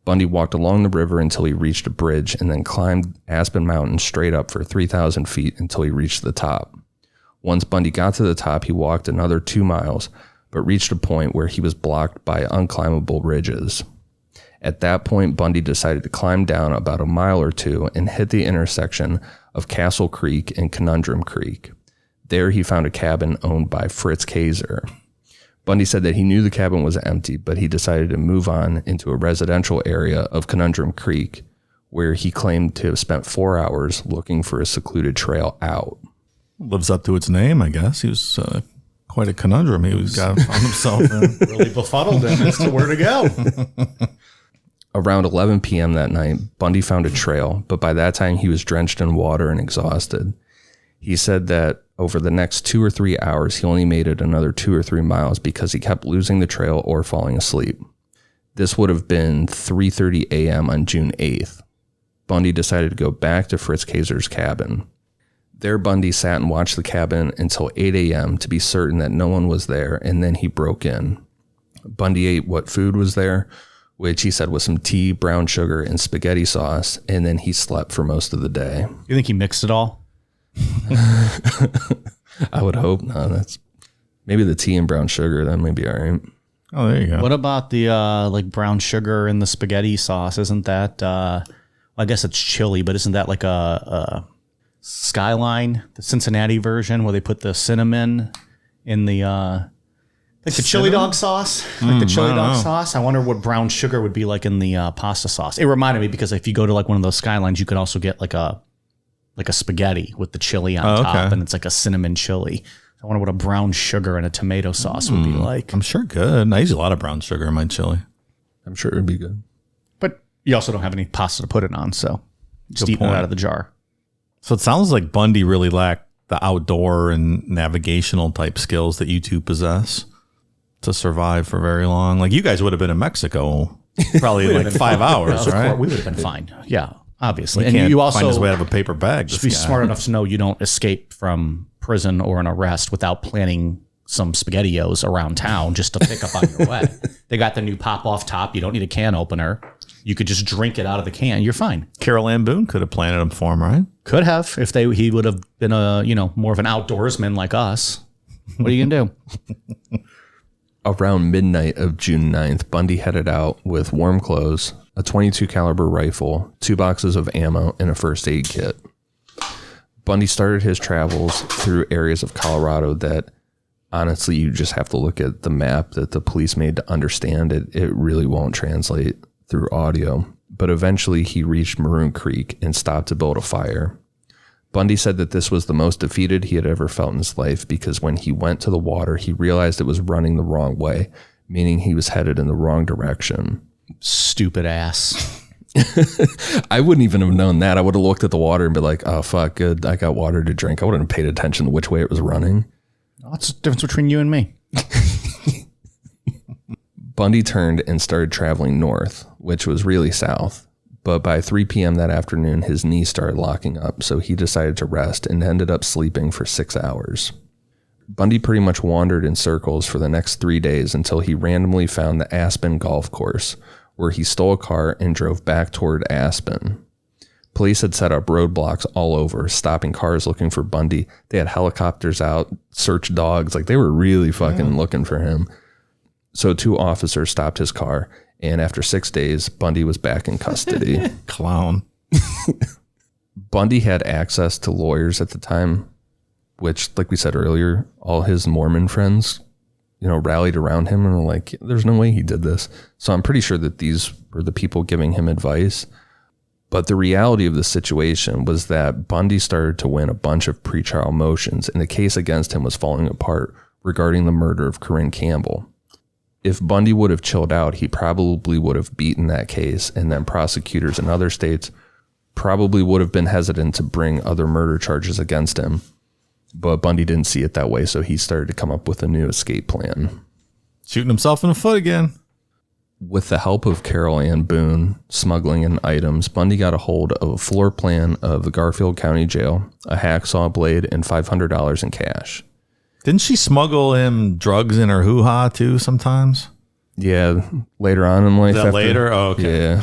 Bundy walked along the river until he reached a bridge and then climbed Aspen Mountain straight up for 3,000 feet until he reached the top. Once Bundy got to the top, he walked another 2 miles, but reached a point where he was blocked by unclimbable ridges. At that point, Bundy decided to climb down about a mile or 2 and hit the intersection of Castle Creek and Conundrum Creek. There he found a cabin owned by Fritz Kaiser. Bundy said that he knew the cabin was empty, but he decided to move on into a residential area of Conundrum Creek, where he claimed to have spent 4 hours looking for a secluded trail out. Lives up to its name, I guess. He was quite a conundrum. He found himself in. Really befuddled him as to where to go. Around 11 p.m. that night, Bundy found a trail, but by that time he was drenched in water and exhausted. He said that over the next 2 or 3 hours, he only made it another 2 or 3 miles because he kept losing the trail or falling asleep. This would have been 3:30 a.m. on June 8th. Bundy decided to go back to Fritz Kaiser's cabin. There, Bundy sat and watched the cabin until 8 a.m. to be certain that no one was there, and then he broke in. Bundy ate what food was there, which he said was some tea, brown sugar, and spaghetti sauce, and then he slept for most of the day. You think he mixed it all? I would hope not. That's maybe the tea and brown sugar. That may be all right. Oh, there you go. What about the brown sugar and the spaghetti sauce? Isn't that? I guess it's chili, but isn't that like a Skyline, the Cincinnati version, where they put the cinnamon in the like the chili dog sauce, I wonder what brown sugar would be like in the pasta sauce. It reminded me because if you go to like one of those Skylines, you could also get like a spaghetti with the chili on top, and it's like a cinnamon chili. I wonder what a brown sugar and a tomato sauce would be like. I'm sure good. I use a lot of brown sugar in my chili. I'm sure it'd be good. But you also don't have any pasta to put it on, so just eating it out of the jar. So it sounds like Bundy really lacked the outdoor and navigational type skills that you two possess to survive for very long. Like you guys would have been in Mexico probably like 5 hours, right? We would have been fine. Yeah, obviously. And you also find his way out of a paper bag. Just be smart enough to know you don't escape from prison or an arrest without planning some SpaghettiOs around town just to pick up on your way. They got the new pop-off top. You don't need a can opener. You could just drink it out of the can. You're fine. Carol Ann Boone could have planted them for him, right? Could have if he would have been more of an outdoorsman like us. What are you gonna do? Around midnight of June 9th, Bundy headed out with warm clothes, a .22 caliber rifle, 2 boxes of ammo, and a first aid kit. Bundy started his travels through areas of Colorado that, honestly, you just have to look at the map that the police made to understand it. It really won't translate through audio. But eventually he reached Maroon Creek and stopped to build a fire. Bundy said that this was the most defeated he had ever felt in his life because when he went to the water, he realized it was running the wrong way, meaning he was headed in the wrong direction. Stupid ass. I wouldn't even have known that. I would have looked at the water and be like, oh, fuck, good. I got water to drink. I wouldn't have paid attention to which way it was running. What's the difference between you and me? Bundy turned and started traveling north, which was really south. But by 3 p.m. that afternoon, his knee started locking up, so he decided to rest and ended up sleeping for 6 hours. Bundy pretty much wandered in circles for the next 3 days until he randomly found the Aspen golf course, where he stole a car and drove back toward Aspen. Police had set up roadblocks all over, stopping cars looking for Bundy. They had helicopters out, search dogs. Like, they were really fucking looking for him. So 2 officers stopped his car, and after 6 days, Bundy was back in custody. Clown. Bundy had access to lawyers at the time, which, like we said earlier, all his Mormon friends, rallied around him and were like, there's no way he did this. So I'm pretty sure that these were the people giving him advice. But the reality of the situation was that Bundy started to win a bunch of pretrial motions, and the case against him was falling apart regarding the murder of Corinne Campbell. If Bundy would have chilled out, he probably would have beaten that case, and then prosecutors in other states probably would have been hesitant to bring other murder charges against him. But Bundy didn't see it that way, so he started to come up with a new escape plan. Shooting himself in the foot again. With the help of Carol Ann Boone smuggling in items, Bundy got a hold of a floor plan of the Garfield County Jail, a hacksaw blade, and $500 in cash. Didn't she smuggle him drugs in her hoo-ha too sometimes? Yeah, later on in life. Is that later? Oh, okay.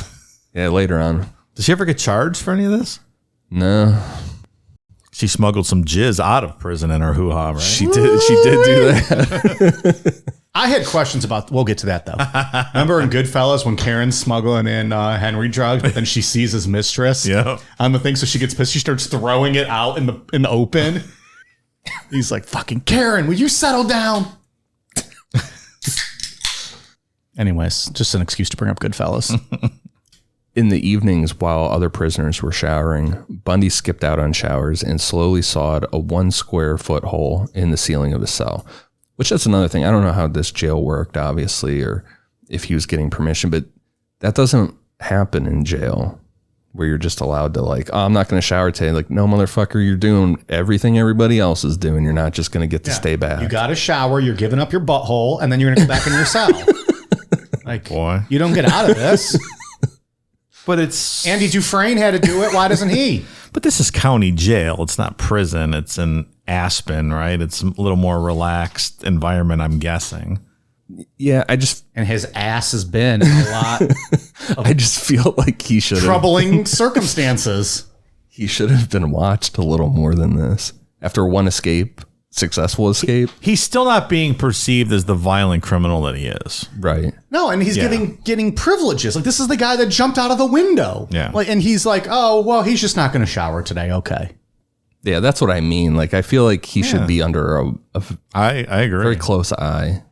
Yeah, later on. Did she ever get charged for any of this? No. She smuggled some jizz out of prison in her hoo-ha, right? She did do that. I had questions about, we'll get to that though. Remember in Goodfellas when Karen's smuggling in Henry drugs, but then she sees his mistress on the thing, so she gets pissed. She starts throwing it out in the open. He's like, fucking Karen, will you settle down? Anyways, just an excuse to bring up Goodfellas. In the evenings, while other prisoners were showering, Bundy skipped out on showers and slowly sawed a 1 square foot hole in the ceiling of his cell. Which, that's another thing. I don't know how this jail worked, obviously, or if he was getting permission, but that doesn't happen in jail where you're just allowed to I'm not going to shower today. Like, no, motherfucker, you're doing everything everybody else is doing. You're not just going to get to stay back. You got to shower. You're giving up your butthole, and then you're going to go back in your cell. Boy, you don't get out of this. But it's Andy Dufresne had to do it. Why doesn't he? But this is county jail. It's not prison. It's in Aspen, right? It's a little more relaxed environment, I'm guessing. Yeah, and his ass has been a lot of I just feel like he should troubling circumstances. He should have been watched a little more than this. After one successful escape. He's still not being perceived as the violent criminal that he is. Right. No, and he's getting privileges. Like, this is the guy that jumped out of the window. Yeah. And he's like, oh, well, he's just not going to shower today. Okay. Yeah, that's what I mean. Like, I feel like he should be under I agree. Very close eye.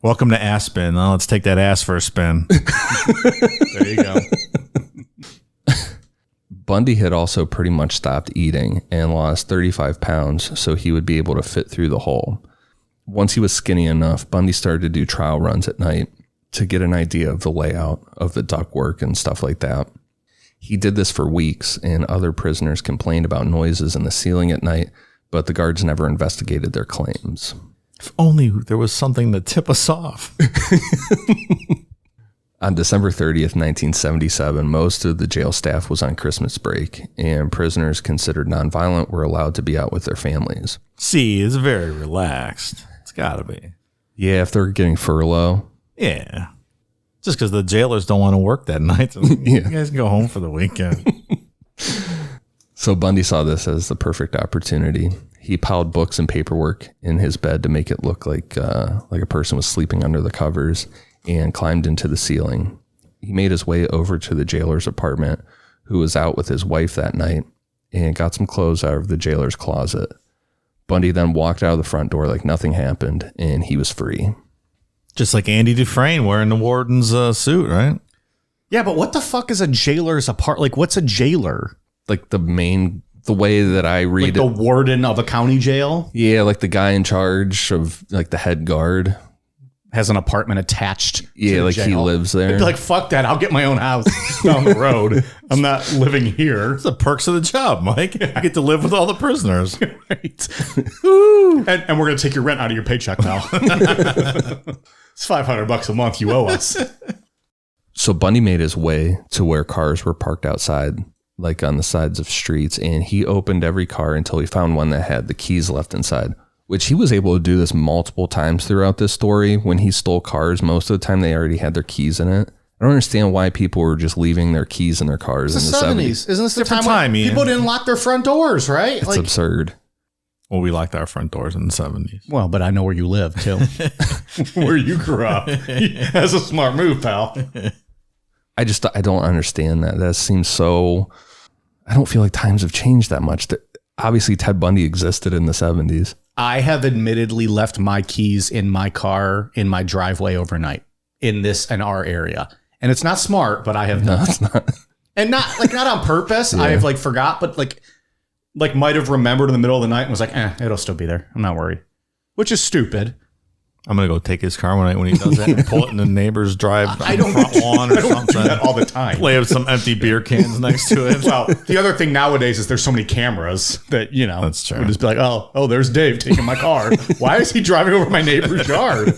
Welcome to Aspen. Now let's take that ass for a spin. There you go. Bundy had also pretty much stopped eating and lost 35 pounds so he would be able to fit through the hole. Once he was skinny enough, Bundy started to do trial runs at night to get an idea of the layout of the ductwork and stuff like that. He did this for weeks, and other prisoners complained about noises in the ceiling at night, but the guards never investigated their claims. If only there was something to tip us off. On December 30th, 1977, most of the jail staff was on Christmas break, and prisoners considered nonviolent were allowed to be out with their families. See, it's very relaxed. gotta be. Yeah, if they're getting furlough. Yeah. Just because the jailers don't want to work that night. So you guys can go home for the weekend. So Bundy saw this as the perfect opportunity. He piled books and paperwork in his bed to make it look like a person was sleeping under the covers, and climbed into the ceiling. He made his way over to the jailer's apartment, who was out with his wife that night, and got some clothes out of the jailer's closet. Bundy then walked out of the front door like nothing happened, and he was free. Just like Andy Dufresne wearing the warden's suit, right? Yeah, but what the fuck is a jailer's apartment? Like, what's a jailer? Like the way that I read like the warden of a county jail? Yeah, like the guy in charge of, like, the head guard. Has an apartment attached to the like jail. he lives there. I'd be like, fuck that. I'll get my own house down the road. I'm not living here. It's the perks of the job, Mike. I get to live with all the prisoners. Right. And we're going to take your rent out of your paycheck now. It's $500 a month you owe us. So Bundy made his way to where cars were parked outside, like on the sides of streets, and he opened every car until he found one that had the keys left inside, which he was able to do this multiple times throughout this story. When he stole cars, most of the time they already had their keys in it. I don't understand why people were just leaving their keys in their cars in the 70s. Isn't this the Different time when Ian. people didn't lock their front doors, right? It's absurd. Well, we locked our front doors in the 70s. Well, but I know where you live, too. Where you grew up. That's a smart move, pal. I don't understand that. That seems so... I don't feel like times have changed that much. Obviously, Ted Bundy existed in the 70s. I have admittedly left my keys in my car in my driveway overnight in our area. And it's not smart, but I have done. No, it's not. And not on purpose. Yeah. I have forgot, but might have remembered in the middle of the night and was like, it'll still be there. I'm not worried. Which is stupid. I'm going to go take his car one night when he does that and pull it in the neighbor's drive on the front lawn or something. Do that all the time. Lay up some empty beer cans next to it. Well, the other thing nowadays is there's so many cameras that, That's true. we'll just be like, oh, there's Dave taking my car. Why is he driving over my neighbor's yard?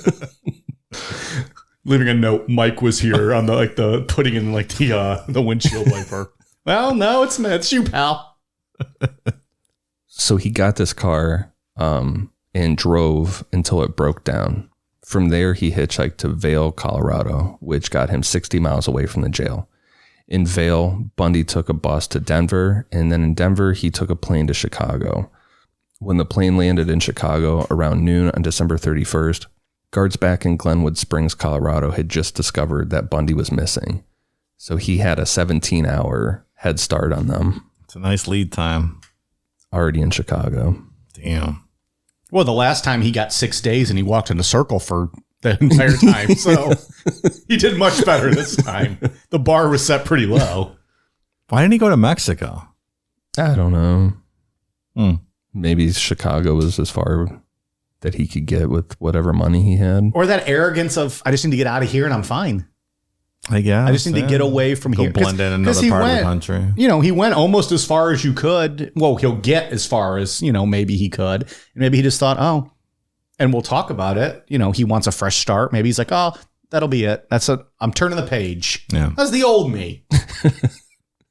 Leaving a note. Mike was here on the putting in the windshield wiper. Well, no, it's you, pal. So he got this car and drove until it broke down. From there, he hitchhiked to Vail, Colorado, which got him 60 miles away from the jail. In Vail, Bundy took a bus to Denver, and then in Denver, he took a plane to Chicago. When the plane landed in Chicago around noon on December 31st, guards back in Glenwood Springs, Colorado had just discovered that Bundy was missing. So he had a 17-hour head start on them. It's a nice lead time. Already in Chicago. Damn. Well, the last time he got 6 days and he walked in a circle for the entire time. So he did much better this time. The bar was set pretty low. Why didn't he go to Mexico? I don't know. Maybe Chicago was as far that he could get with whatever money he had. Or that arrogance of, I just need to get out of here and I'm fine. I guess. I just need to get away from Go here. blend in another part of the country. He went almost as far as you could. Well, he'll get as far as, maybe he could. And maybe he just thought, and we'll talk about it. He wants a fresh start. Maybe he's like, that'll be it. I'm turning the page. Yeah. That's the old me.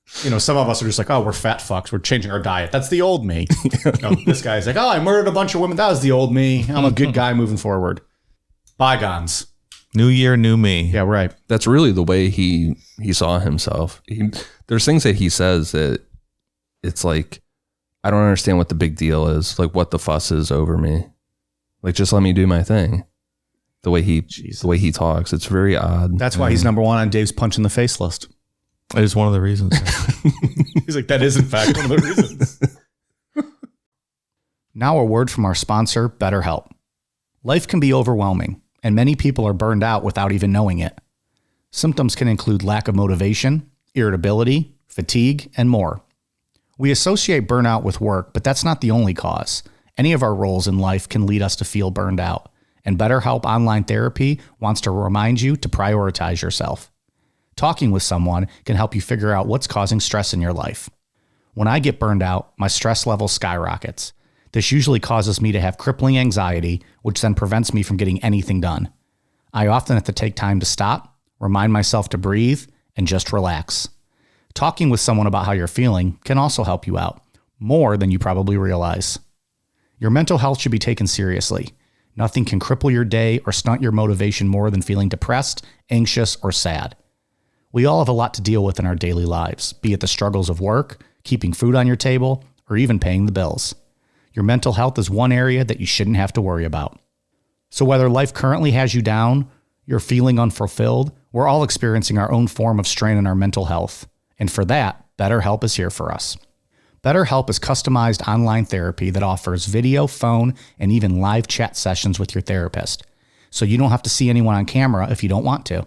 Some of us are just like, we're fat fucks. We're changing our diet. That's the old me. This guy's like, I murdered a bunch of women. That was the old me. I'm a good guy moving forward. Bygones. New year, new me. Yeah, right. That's really the way he saw himself. There's things that he says that it's like, I don't understand what the big deal is. Like, what the fuss is over me. Like, just let me do my thing. The way he talks, it's very odd. That's why he's number one on Dave's punch in the face list. That is one of the reasons. He's like, that is in fact one of the reasons. Now a word from our sponsor, BetterHelp. Life can be overwhelming, and many people are burned out without even knowing it. Symptoms can include lack of motivation, irritability, fatigue, and more. We associate burnout with work, but that's not the only cause. Any of our roles in life can lead us to feel burned out, and BetterHelp Online Therapy wants to remind you to prioritize yourself. Talking with someone can help you figure out what's causing stress in your life. When I get burned out, my stress level skyrockets. This usually causes me to have crippling anxiety, which then prevents me from getting anything done. I often have to take time to stop, remind myself to breathe, and just relax. Talking with someone about how you're feeling can also help you out, more than you probably realize. Your mental health should be taken seriously. Nothing can cripple your day or stunt your motivation more than feeling depressed, anxious, or sad. We all have a lot to deal with in our daily lives, be it the struggles of work, keeping food on your table, or even paying the bills. Your mental health is one area that you shouldn't have to worry about. So whether life currently has you down, you're feeling unfulfilled, we're all experiencing our own form of strain on our mental health. And for that, BetterHelp is here for us. BetterHelp is customized online therapy that offers video, phone, and even live chat sessions with your therapist. So you don't have to see anyone on camera if you don't want to.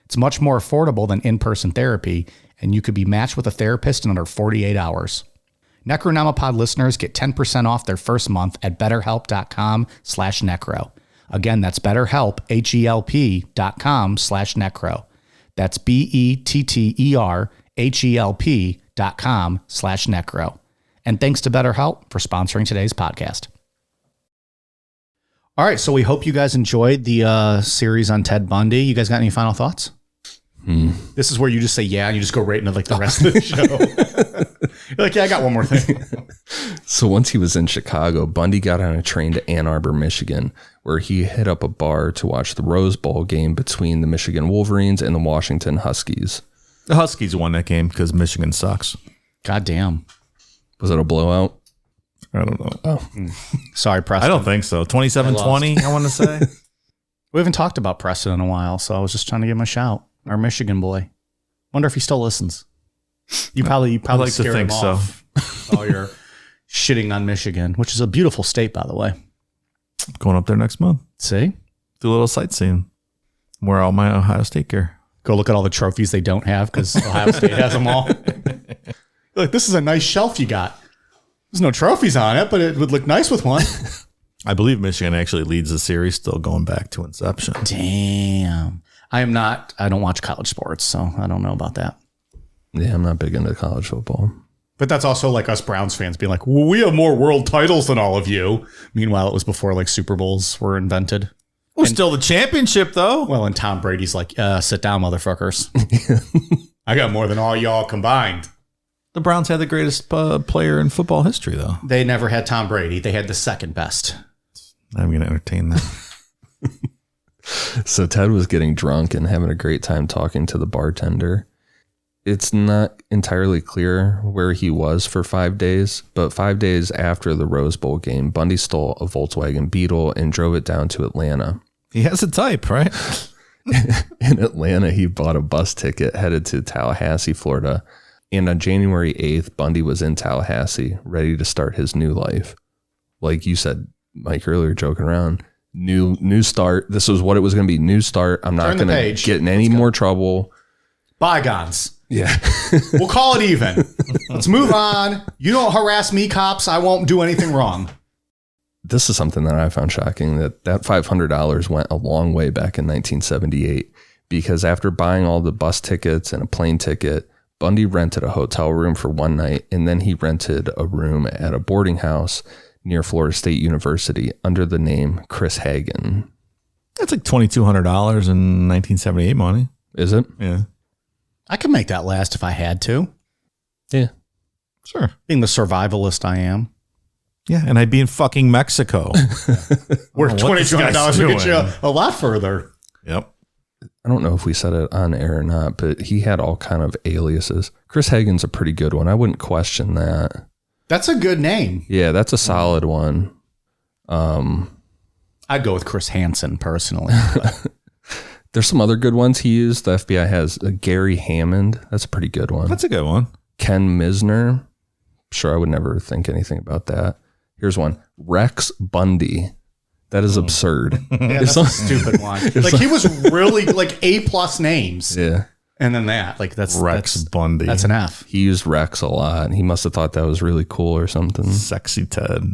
It's much more affordable than in-person therapy, and you could be matched with a therapist in under 48 hours. Necronomipod listeners get 10% off their first month at betterhelp.com/necro. Again, that's BetterHelp, HELP.com/necro. That's BetterHelp.com/necro. And thanks to BetterHelp for sponsoring today's podcast. All right, so we hope you guys enjoyed the series on Ted Bundy. You guys got any final thoughts? This is where you just say yeah, and you just go right into like the rest of the show. You're like, yeah, I got one more thing. So once he was in Chicago, Bundy got on a train to Ann Arbor, Michigan, where he hit up a bar to watch the Rose Bowl game between the Michigan Wolverines and the Washington Huskies. The Huskies won that game because Michigan sucks. God damn. Was it a blowout? I don't know. Oh, Sorry, Preston. I don't think so. 27-20, I want to say. We haven't talked about Preston in a while, so I was just trying to give him a shout. Our Michigan boy. Wonder if he still listens. You probably like to scared think him so. off. Oh, you're shitting on Michigan, which is a beautiful state, by the way. Going up there next month. See? Do a little sightseeing. Wear all my Ohio State gear. Go look at all the trophies they don't have because Ohio State has them all. Look, this is a nice shelf you got. There's no trophies on it, but it would look nice with one. I believe Michigan actually leads the series, still going back to inception. Damn. I don't watch college sports, so I don't know about that. yeah, I'm not big into college football. But that's also like us Browns fans being like, well, we have more world titles than all of you. Meanwhile, it was before like Super Bowls were invented. We're still the championship, though. Well, and Tom Brady's like, sit down, motherfuckers. I got more than all y'all combined. The Browns had the greatest player in football history, though. They never had Tom Brady. They had the second best. I'm going to entertain that. So Ted was getting drunk and having a great time talking to the bartender. It's not entirely clear where he was for 5 days, but 5 days after the Rose Bowl game, Bundy stole a Volkswagen Beetle and drove it down to Atlanta. He has a type, right? In Atlanta, he bought a bus ticket headed to Tallahassee, Florida. And on January 8th, Bundy was in Tallahassee, ready to start his new life. Like you said, Mike, earlier, joking around. New start. This was what it was going to be. New start. I'm not going to get in any more trouble. Bygones. Yeah. We'll call it even. Let's move on. You don't harass me, cops. I won't do anything wrong. This is something that I found shocking, that $500 went a long way back in 1978, because after buying all the bus tickets and a plane ticket, Bundy rented a hotel room for one night, and then he rented a room at a boarding house near Florida State University under the name Chris Hagen. That's like $2,200 in 1978 money. Is it? Yeah. I could make that last if I had to. Yeah. Sure. Being the survivalist I am. Yeah, and I'd be in fucking Mexico. Where what this $2,200 guy's would get you doing. a lot further. Yep. I don't know if we said it on air or not, but he had all kind of aliases. Chris Hagen's a pretty good one. I wouldn't question that. That's a good name. Yeah, that's a solid one. I'd go with Chris Hansen personally. There's some other good ones he used. The FBI has Gary Hammond. That's a pretty good one. That's a good one. Ken Misner. Sure, I would never think anything about that. Here's one. Rex Bundy. That is absurd. Yeah, that's a stupid one. Like he was really like A+ names. Yeah. And then that, like that's Rex Bundy. That's an F. He used Rex a lot, and he must have thought that was really cool or something. Sexy Ted.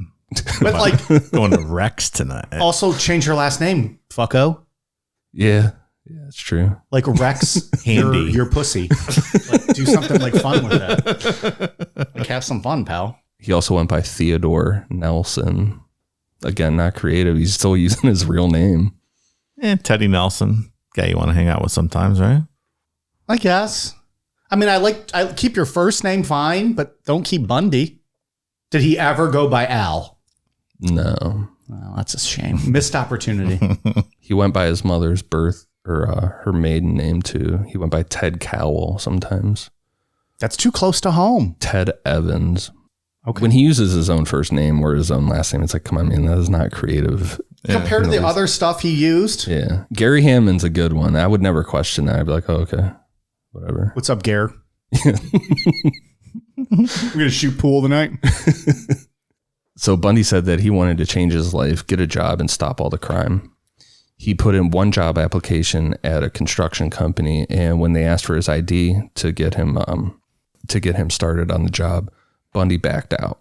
But like Going to Rex tonight. also change your last name, fucko. Yeah. Yeah, that's true. Like Rex Handy. your pussy. Like do something like fun with that. Like have some fun, pal. He also went by Theodore Nelson. Again, not creative. He's still using his real name. Teddy Nelson. Guy you want to hang out with sometimes, right? I guess. I mean, I keep your first name fine, but don't keep Bundy. Did he ever go by Al? No. Well, that's a shame. Missed opportunity. He went by his mother's birth or her maiden name too. He went by Ted Cowell sometimes. That's too close to home. Ted Evans. Okay. When he uses his own first name or his own last name, it's like, come on, man, that is not creative. Compared to the other stuff he used. Yeah. Gary Hammond's a good one. I would never question that. I'd be like, oh, okay, whatever. What's up, Gare? We're going to shoot pool tonight. So Bundy said that he wanted to change his life, get a job, and stop all the crime. He put in one job application at a construction company, and when they asked for his ID to get him started on the job, Bundy backed out.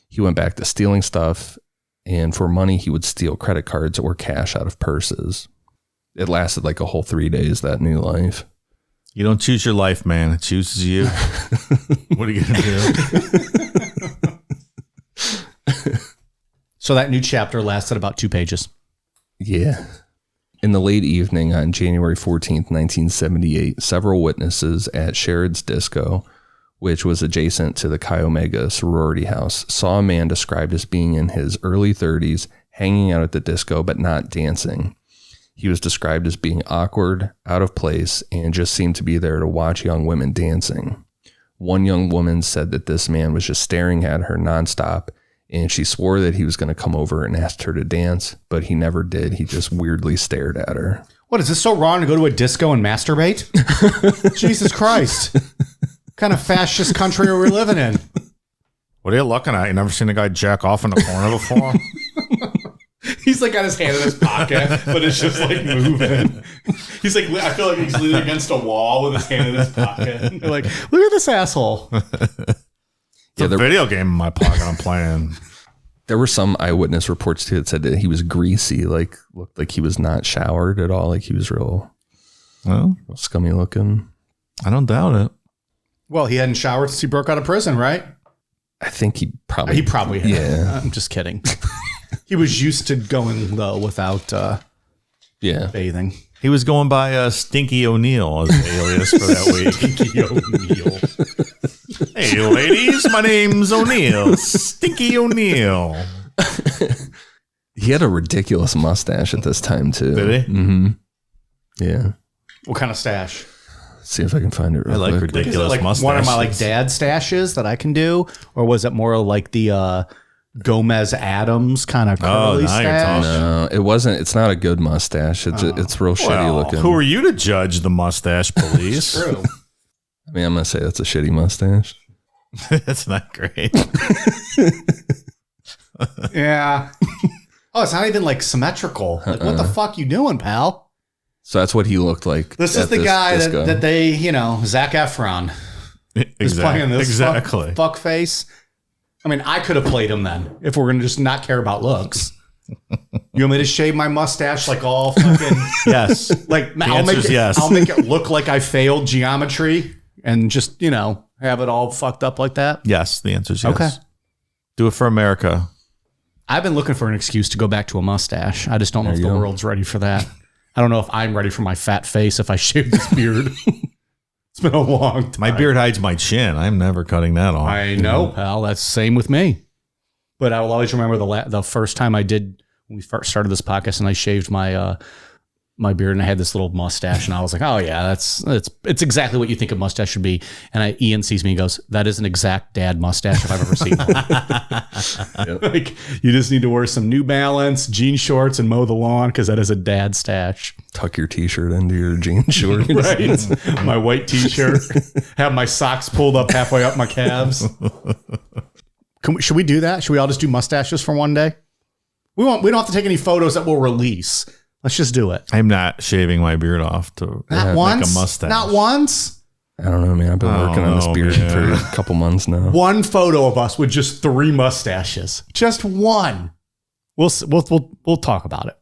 He went back to stealing stuff, and for money, he would steal credit cards or cash out of purses. It lasted like a whole 3 days, that new life. You don't choose your life, man. It chooses you. What are you going to do? So that new chapter lasted about 2 pages. Yeah. In the late evening on January 14th, 1978, several witnesses at Sherrod's Disco, which was adjacent to the Chi Omega sorority house, saw a man described as being in his early 30s, hanging out at the disco, but not dancing. He was described as being awkward, out of place, and just seemed to be there to watch young women dancing. One young woman said that this man was just staring at her nonstop, and she swore that he was going to come over and ask her to dance, but he never did. He just weirdly stared at her. What, is this so wrong to go to a disco and masturbate? Jesus Christ. What kind of fascist country are we living in? What are you looking at? You never seen a guy jack off in the corner before? He's like got his hand in his pocket, but it's just like moving. He's like, I feel like he's leaning against a wall with his hand in his pocket. You're like, look at this asshole. It's a video game in my pocket I'm playing. There were some eyewitness reports too that said that he was greasy, like looked like he was not showered at all, like he was real scummy looking. I don't doubt it. Well, he hadn't showered since he broke out of prison, right? I think he probably had. Yeah. I'm just kidding. He was used to going low without bathing. He was going by Stinky O'Neill as the alias for that week. Stinky O'Neill. Hey, ladies, my name's O'Neill. Stinky O'Neill. He had a ridiculous mustache at this time, too. Did he? Mm-hmm. Yeah. What kind of stash? See if I can find it real I like quick. ridiculous like mustaches. one of my like dad stashes that I can do, or was it more like the Gomez Adams kind of curly now you're stash? talking. No, it wasn't. It's not a good mustache. It's real shitty looking. Who are you to judge the mustache police? True. I mean, I'm going to say that's a shitty mustache. That's not great. Yeah. Oh, it's not even like symmetrical. Like, what the fuck you doing, pal? So that's what he looked like. This is the guy that they, Zac Efron is playing this fuck face. I mean, I could have played him then if we're going to just not care about looks. You want me to shave my mustache like all fucking... Yes. Like, I'll make it look like I failed geometry and just, have it all fucked up like that? Yes, the answer is yes. Okay. Do it for America. I've been looking for an excuse to go back to a mustache. I just don't know if the world's ready for that. I don't know if I'm ready for my fat face if I shave this beard. It's been a long time. My beard hides my chin. I'm never cutting that off. I know, pal. That's the same with me. But I will always remember the first time I did, when we first started this podcast, and I shaved my my beard and I had this little mustache, and I was like, oh yeah, it's exactly what you think a mustache should be. And Ian sees me and goes, that is an exact dad mustache if I've ever seen one. Like, you just need to wear some New Balance, jean shorts, and mow the lawn because that is a dad stash. Tuck your t-shirt into your jean shorts. Right. My white t-shirt. Have my socks pulled up halfway up my calves. Should we do that? Should we all just do mustaches for one day? We don't have to take any photos that we'll release. Let's just do it. I'm not shaving my beard off to Not once? make a mustache. Not once? I don't know, man. I've been working on this beard for a couple months now. One photo of us with just 3 mustaches. Just one. We'll talk about it.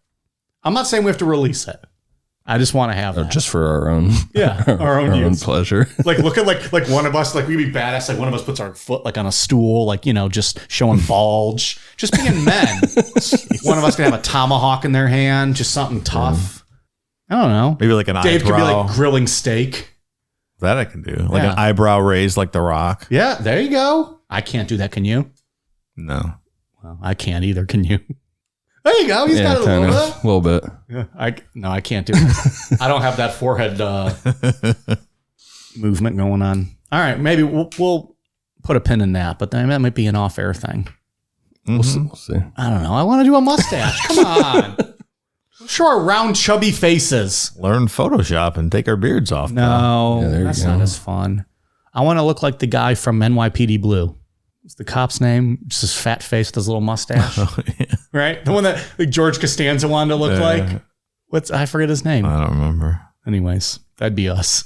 I'm not saying we have to release it. I just want to have that. Just for our own, our own pleasure. Like, look at like one of us, like we'd be badass. Like one of us puts our foot like on a stool, like, just showing bulge, just being men. One of us can have a tomahawk in their hand, just something tough. I don't know. Maybe like an Dave eyebrow. could be like grilling steak. That I can do. Like an eyebrow raised like The Rock. Yeah, there you go. I can't do that. Can you? No. Well, I can't either. Can you? There you go. He's got a little bit. Yeah, No, I can't do it. I don't have that forehead movement going on. All right, maybe we'll put a pin in that, but then that might be an off-air thing. We'll see. I don't know. I want to do a mustache. Come on. Show our round, chubby faces. Learn Photoshop and take our beards off. No, Yeah, that's not as fun. I want to look like the guy from NYPD Blue. What's the cop's name? Just his fat face with his little mustache. Right? The one that like George Costanza wanted to look like. I forget his name. I don't remember. Anyways, that'd be us.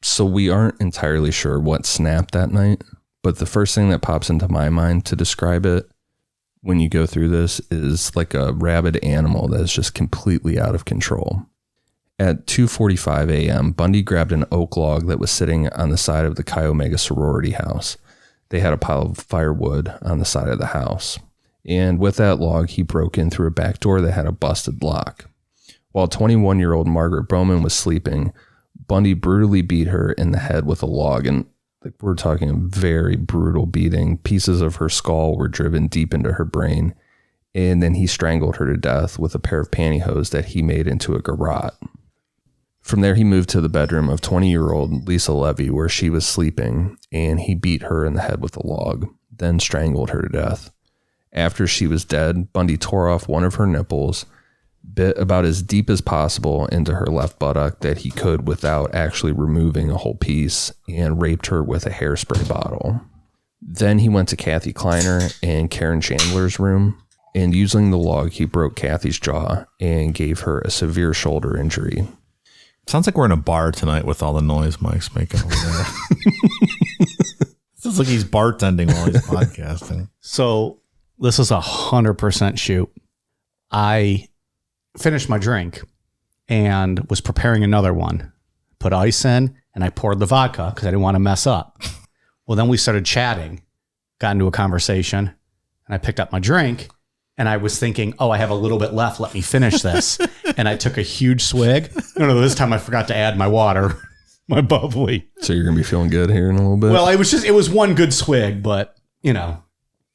So we aren't entirely sure what snapped that night, but the first thing that pops into my mind to describe it when you go through this is like a rabid animal that is just completely out of control. At 2:45 a.m., Bundy grabbed an oak log that was sitting on the side of the Chi Omega sorority house. They had a pile of firewood on the side of the house. And with that log, he broke in through a back door that had a busted lock. While 21-year-old Margaret Bowman was sleeping, Bundy brutally beat her in the head with a log. And we're talking a very brutal beating. Pieces of her skull were driven deep into her brain. And then he strangled her to death with a pair of pantyhose that he made into a garrote. From there, he moved to the bedroom of 20-year-old Lisa Levy, where she was sleeping, and he beat her in the head with a log, then strangled her to death. After she was dead, Bundy tore off one of her nipples, bit about as deep as possible into her left buttock that he could without actually removing a whole piece, and raped her with a hairspray bottle. Then he went to Kathy Kleiner and Karen Chandler's room, and using the log, he broke Kathy's jaw and gave her a severe shoulder injury. Sounds like we're in a bar tonight with all the noise Mike's making over there. Sounds like he's bartending while he's podcasting. So this is 100% shoot. I finished my drink and was preparing another one. Put ice in and I poured the vodka because I didn't want to mess up. Well, then we started chatting, got into a conversation, and I picked up my drink. And I was thinking, oh, I have a little bit left. Let me finish this. And I took a huge swig. No, this time I forgot to add my water, my bubbly. So you're going to be feeling good here in a little bit? Well, it was one good swig, but you know,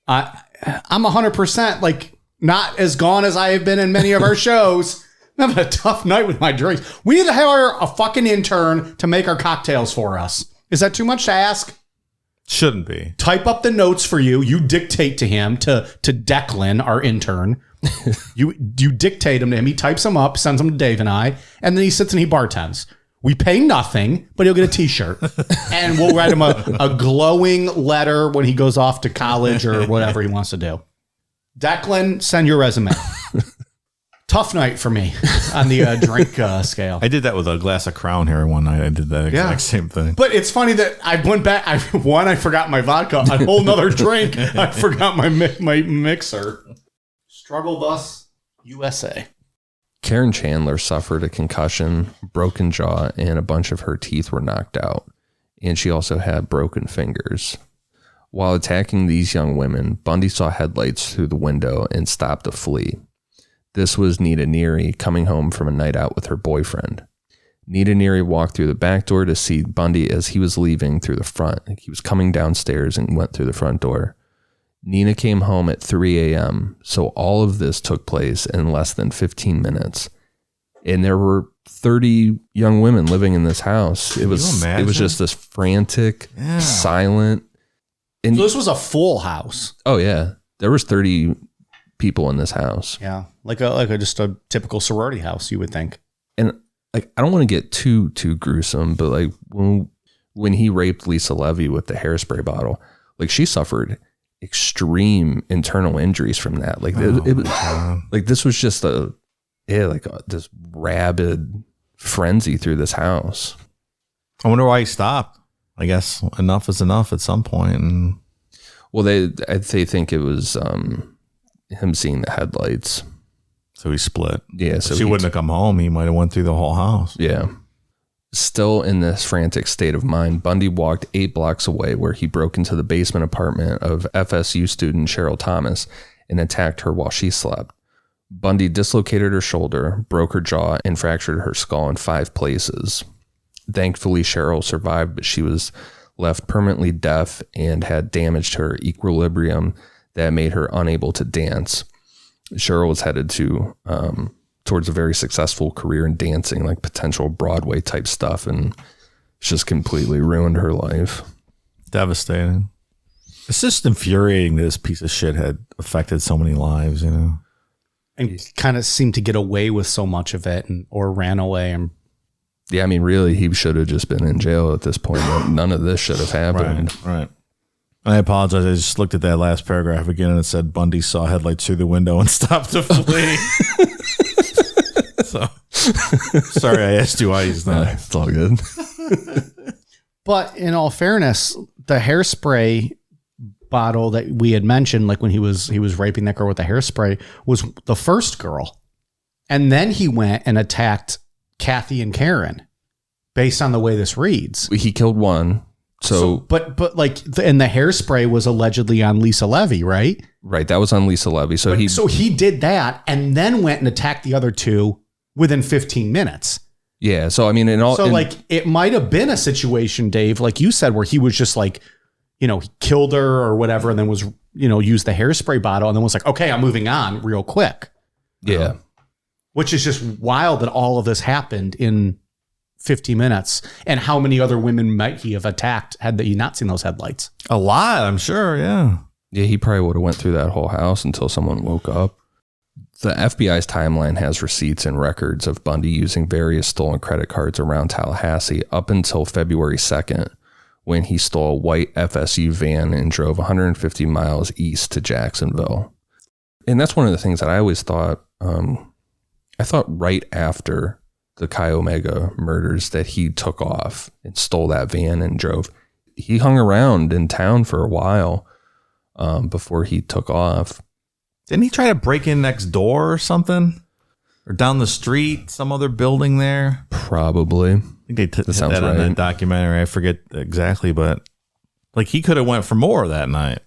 I'm 100% like not as gone as I have been in many of our shows. I'm having a tough night with my drinks. We need to hire a fucking intern to make our cocktails for us. Is that too much to ask? Shouldn't be. Type up the notes for you. You dictate to him, to Declan, our intern. You dictate them to him. He types them up, sends them to Dave and I, and then he sits and he bartends. We pay nothing, but he'll get a t-shirt. And we'll write him a glowing letter when he goes off to college or whatever he wants to do. Declan, send your resume. Tough night for me on the drink scale. I did that with a glass of Crown here one night. I did that exact same thing. But it's funny that I went back. I forgot my vodka. A whole nother drink. I forgot my mixer. Struggle Bus USA. Karen Chandler suffered a concussion, broken jaw, and a bunch of her teeth were knocked out. And she also had broken fingers. While attacking these young women, Bundy saw headlights through the window and stopped to flee. This was Nita Neary coming home from a night out with her boyfriend. Nita Neary walked through the back door to see Bundy as he was leaving through the front. He was coming downstairs and went through the front door. Nina came home at 3 a.m., so all of this took place in less than 15 minutes. And there were 30 young women living in this house. It was just this frantic, silent. And so this was a full house. Oh, yeah. There was 30 people in this house. Yeah, like just a typical sorority house, you would think. And like, I don't want to get too gruesome, but like when he raped Lisa Levy with the hairspray bottle, like she suffered extreme internal injuries from that. Like it was like this was just this rabid frenzy through this house. I wonder why he stopped. I guess enough is enough at some point. And well, they think it was him seeing the headlights. So he split. Yeah. So he wouldn't have come home. He might have went through the whole house. Yeah. Still in this frantic state of mind, Bundy walked 8 blocks away where he broke into the basement apartment of FSU student Cheryl Thomas and attacked her while she slept. Bundy dislocated her shoulder, broke her jaw, and fractured her skull in 5 places. Thankfully, Cheryl survived, but she was left permanently deaf and had damage to her equilibrium that made her unable to dance. Cheryl was headed to towards a very successful career in dancing, like potential Broadway type stuff, and it's just completely ruined her life. Devastating. It's just infuriating that this piece of shit had affected so many lives, And kind of seemed to get away with so much of it, or ran away. And yeah, I mean, really, he should have just been in jail at this point. None of this should have happened. Right. I apologize. I just looked at that last paragraph again, and it said Bundy saw headlights through the window and stopped to flee. So sorry, I asked you why he's not. It's all good. But in all fairness, the hairspray bottle that we had mentioned, like when he was raping that girl with the hairspray, was the first girl. And then he went and attacked Kathy and Karen based on the way this reads. He killed one. But like, and the hairspray was allegedly on Lisa Levy, right? Right. That was on Lisa Levy. So he did that and then went and attacked the other two within 15 minutes. Yeah. So, I mean, it might have been a situation, Dave, like you said, where he was just like, he killed her or whatever, and then was, used the hairspray bottle and then was like, okay, I'm moving on real quick. Yeah. Which is just wild that all of this happened in 50 minutes. And how many other women might he have attacked had he not seen those headlights? A lot, I'm sure. Yeah. Yeah. He probably would have went through that whole house until someone woke up. The FBI's timeline has receipts and records of Bundy using various stolen credit cards around Tallahassee up until February 2nd, when he stole a white FSU van and drove 150 miles east to Jacksonville. And that's one of the things that I always thought, I thought right after the Chi Omega murders that he took off and stole that van and drove. He hung around in town for a while before he took off. Didn't he try to break in next door or something? Or down the street, some other building there? Probably. I think they hit that on that documentary. I forget exactly, but like he could have went for more that night.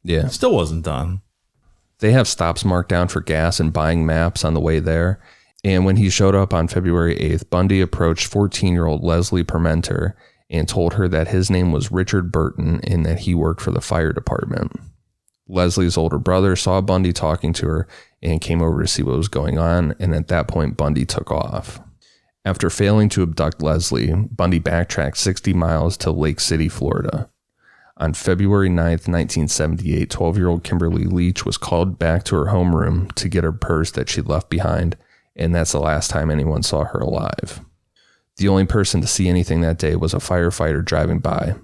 Yeah. It still wasn't done. They have stops marked down for gas and buying maps on the way there. And when he showed up on February 8th, Bundy approached 14-year-old Leslie Permenter and told her that his name was Richard Burton and that he worked for the fire department. Leslie's older brother saw Bundy talking to her and came over to see what was going on, and at that point, Bundy took off. After failing to abduct Leslie, Bundy backtracked 60 miles to Lake City, Florida. On February 9th, 1978, 12-year-old Kimberly Leach was called back to her homeroom to get her purse that she'd left behind, and that's the last time anyone saw her alive. The only person to see anything that day was a firefighter driving by.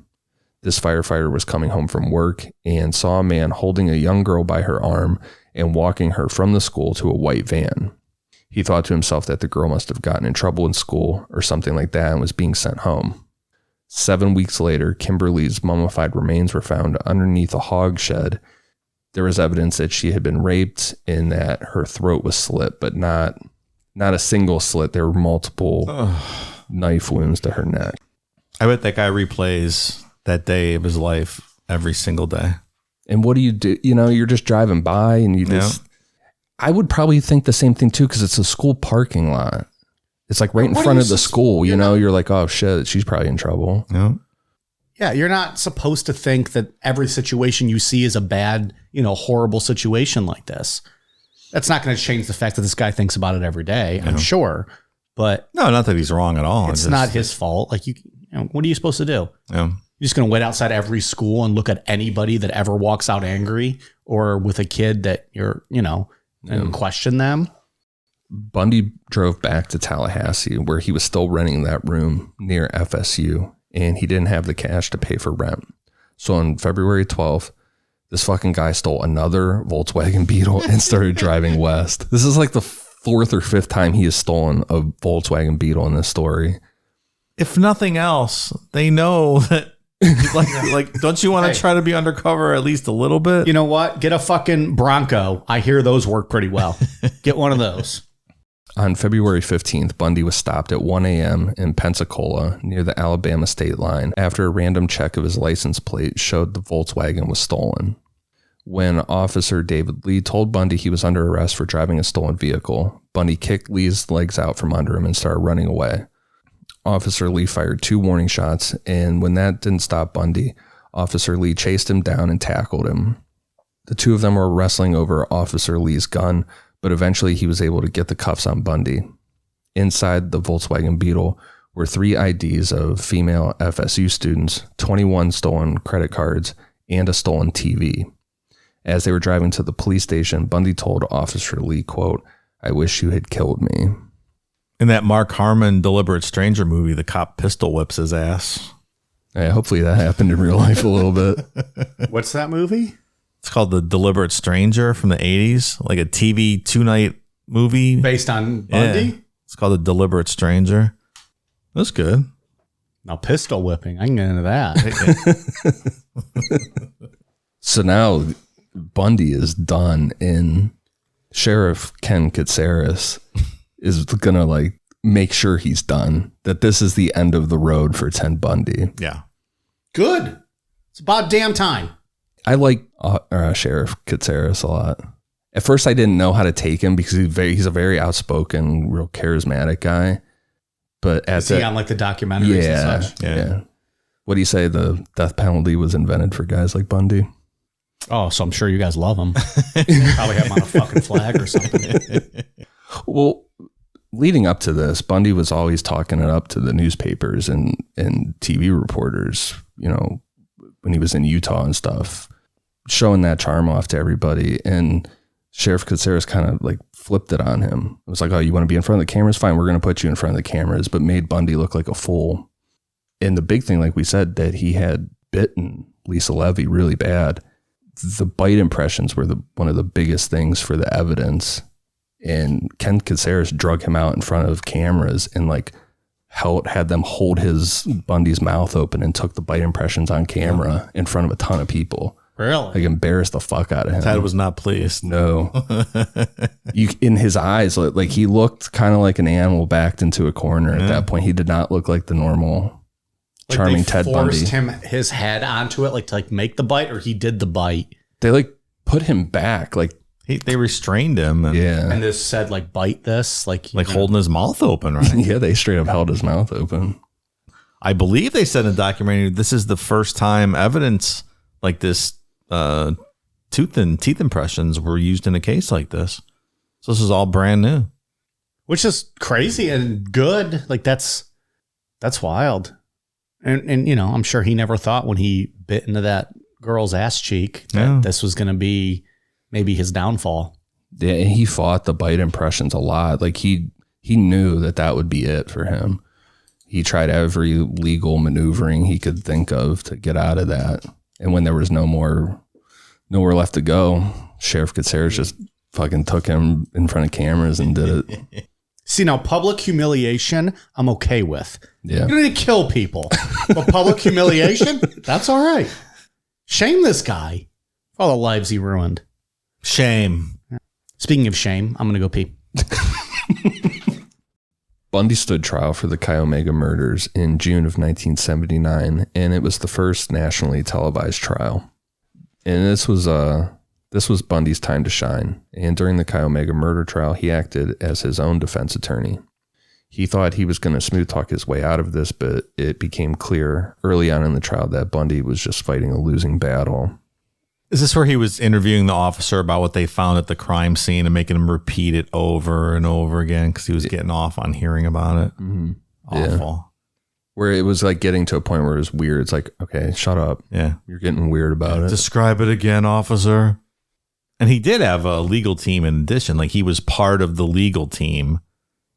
This firefighter was coming home from work and saw a man holding a young girl by her arm and walking her from the school to a white van. He thought to himself that the girl must have gotten in trouble in school or something like that and was being sent home. 7 weeks later, Kimberly's mummified remains were found underneath a hog shed. There was evidence that she had been raped and that her throat was slit, but not a single slit. There were multiple knife wounds to her neck. I bet that guy replays that day of his life every single day. And what do? You're just driving by and you just... Yeah. I would probably think the same thing too, because it's a school parking lot. It's like right in front of the school, you're like, oh shit, she's probably in trouble. Yeah. Yeah, you're not supposed to think that every situation you see is a bad, horrible situation like this. That's not going to change the fact that this guy thinks about it every day, I'm sure. But no, not that he's wrong at all. It's not his fault. Like, what are you supposed to do? Yeah. You're just going to wait outside every school and look at anybody that ever walks out angry or with a kid that and question them? Bundy drove back to Tallahassee, where he was still renting that room near FSU, and he didn't have the cash to pay for rent. So on February 12th, this fucking guy stole another Volkswagen Beetle and started driving west. This is like the fourth or fifth time he has stolen a Volkswagen Beetle in this story. If nothing else, they know that. like, don't you want to try to be undercover at least a little bit? You know what? Get a fucking Bronco. I hear those work pretty well. Get one of those. On February 15th, Bundy was stopped at 1 a.m. in Pensacola near the Alabama state line after a random check of his license plate showed the Volkswagen was stolen. When Officer David Lee told Bundy he was under arrest for driving a stolen vehicle, Bundy kicked Lee's legs out from under him and started running away. Officer Lee fired 2 warning shots, and when that didn't stop Bundy, Officer Lee chased him down and tackled him. The two of them were wrestling over Officer Lee's gun, but eventually he was able to get the cuffs on Bundy. Inside the Volkswagen Beetle were 3 IDs of female FSU students, 21 stolen credit cards, and a stolen TV. As they were driving to the police station, Bundy told Officer Lee, quote, "I wish you had killed me." In that Mark Harmon Deliberate Stranger movie, the cop pistol whips his ass. Yeah, hopefully that happened in real life a little bit. What's that movie? It's called The Deliberate Stranger from the 80s, like a TV 2-night movie. Based on Bundy? Yeah. It's called The Deliberate Stranger. That's good. Now, pistol whipping. I can get into that. So now Bundy is done, and Sheriff Ken Katsaris is going to like make sure he's done, that this is the end of the road for Ted Bundy. Yeah. Good. It's about damn time. I like Sheriff Katsaris a lot. At first, I didn't know how to take him because he's a very outspoken, real charismatic guy. But Is he on like the documentaries and such? Yeah. What do you say? The death penalty was invented for guys like Bundy? Oh, so I'm sure you guys love him. Probably have him on a fucking flag or something. Well, leading up to this, Bundy was always talking it up to the newspapers and TV reporters, you know, when he was in Utah and stuff, showing that charm off to everybody. And Sheriff Katsaris kind of like flipped it on him. It was like, oh, you want to be in front of the cameras? Fine, we're going to put you in front of the cameras, but made Bundy look like a fool. And the big thing, like we said, that he had bitten Lisa Levy really bad. The bite impressions were one of the biggest things for the evidence. And Ken Katsaris drug him out in front of cameras and like had them hold Bundy's mouth open and took the bite impressions on camera in front of a ton of people. Really? Like embarrassed the fuck out of him. Ted was not pleased. No. In his eyes, like he looked kind of like an animal backed into a corner at that point. He did not look like the normal charming Ted Bundy. Forced his head onto it, like to like make the bite, or he did the bite. They like put him back, like they restrained him. And, and this said like bite this, like holding his mouth open, right? Yeah, they straight up held his mouth open. I believe they said in the documentary this is the first time evidence like this, tooth and teeth impressions were used in a case like this. So this is all brand new, which is crazy and good. Like that's wild. And you know, I'm sure he never thought when he bit into that girl's ass cheek that this was going to be maybe his downfall. Yeah, he fought the bite impressions a lot. Like he knew that would be it for him. He tried every legal maneuvering he could think of to get out of that. And when there was nowhere left to go, Sheriff Katsaris just fucking took him in front of cameras and did it. See, now public humiliation, I'm okay with. Yeah. You don't need to kill people. But public humiliation, that's all right. Shame this guy for all the lives he ruined. Shame. Speaking of shame, I'm going to go pee. Bundy stood trial for the Chi Omega murders in June of 1979, and it was the first nationally televised trial. And this was Bundy's time to shine. And during the Chi Omega murder trial, he acted as his own defense attorney. He thought he was going to smooth talk his way out of this, but it became clear early on in the trial that Bundy was just fighting a losing battle. Is this where he was interviewing the officer about what they found at the crime scene and making him repeat it over and over again because he was getting off on hearing about it? Mm-hmm. Awful. Yeah. Where it was like getting to a point where it was weird. It's like, okay, shut up. Yeah. You're getting weird about it. Describe it again, officer. And he did have a legal team in addition. Like he was part of the legal team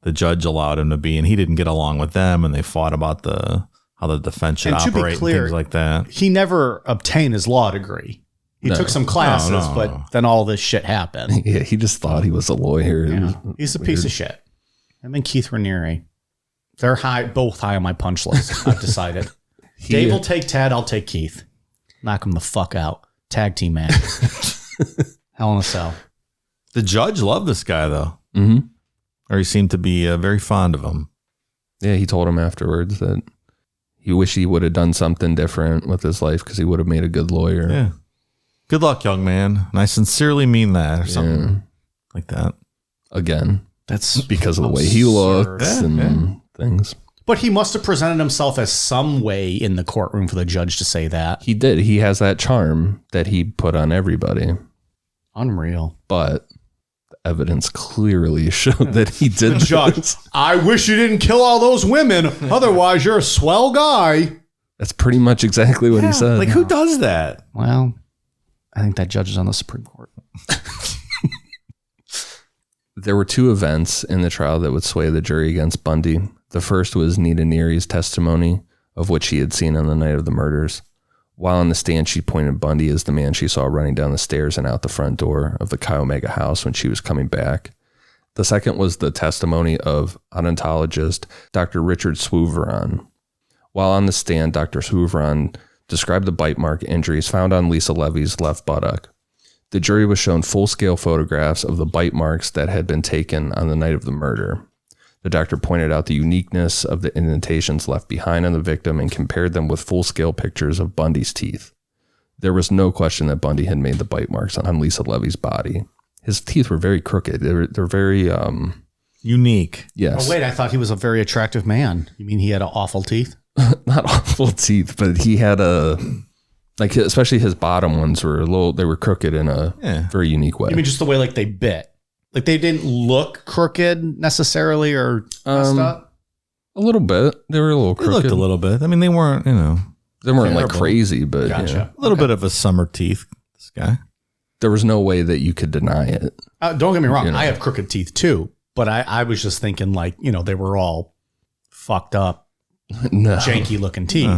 the judge allowed him to be, and he didn't get along with them, and they fought about how the defense should operate and things like that. He never obtained his law degree. He took some classes, but then all this shit happened. Yeah, he just thought he was a lawyer. Yeah. He's a piece of shit. Him and Keith Raniere. They're both high on my punch list. I've decided. Dave will take Ted. I'll take Keith. Knock him the fuck out. Tag team match. Hell in a Cell. The judge loved this guy, though. Mm-hmm. Or he seemed to be very fond of him. Yeah, he told him afterwards that he wished he would have done something different with his life because he would have made a good lawyer. Yeah. Good luck, young man. And I sincerely mean that, or something like that. Again, that's because of the way he looks and things. But he must have presented himself as some way in the courtroom for the judge to say that. He did. He has that charm that he put on everybody. Unreal. But the evidence clearly showed that he did Judge, this. I wish you didn't kill all those women. Otherwise, you're a swell guy. That's pretty much exactly what he said. Like, who does that? Well, I think that judge is on the Supreme Court. There were two events in the trial that would sway the jury against Bundy. The first was Nita Neary's testimony of what she had seen on the night of the murders. While on the stand, she pointed Bundy as the man she saw running down the stairs and out the front door of the Chi Omega house when she was coming back. The second was the testimony of odontologist Dr. Richard Swooveron. While on the stand, Dr. Swooveron described the bite mark injuries found on Lisa Levy's left buttock. The jury was shown full-scale photographs of the bite marks that had been taken on the night of the murder. The doctor pointed out the uniqueness of the indentations left behind on the victim and compared them with full-scale pictures of Bundy's teeth. There was no question that Bundy had made the bite marks on Lisa Levy's body. His teeth were very crooked. They're very unique. Yes. Oh, wait, I thought he was a very attractive man. You mean he had awful teeth? Not awful teeth, but he had especially his bottom ones were they were crooked in a very unique way. You mean just the way like they bit? Like they didn't look crooked necessarily or messed up? A little bit. They were a little crooked. They looked a little bit. I mean, they weren't, they weren't like crazy, but Gotcha. a little bit of a summer teeth, this guy. There was no way that you could deny it. Don't get me wrong. I have crooked teeth too, but I was just thinking like, they were all fucked up. No. Janky looking teeth.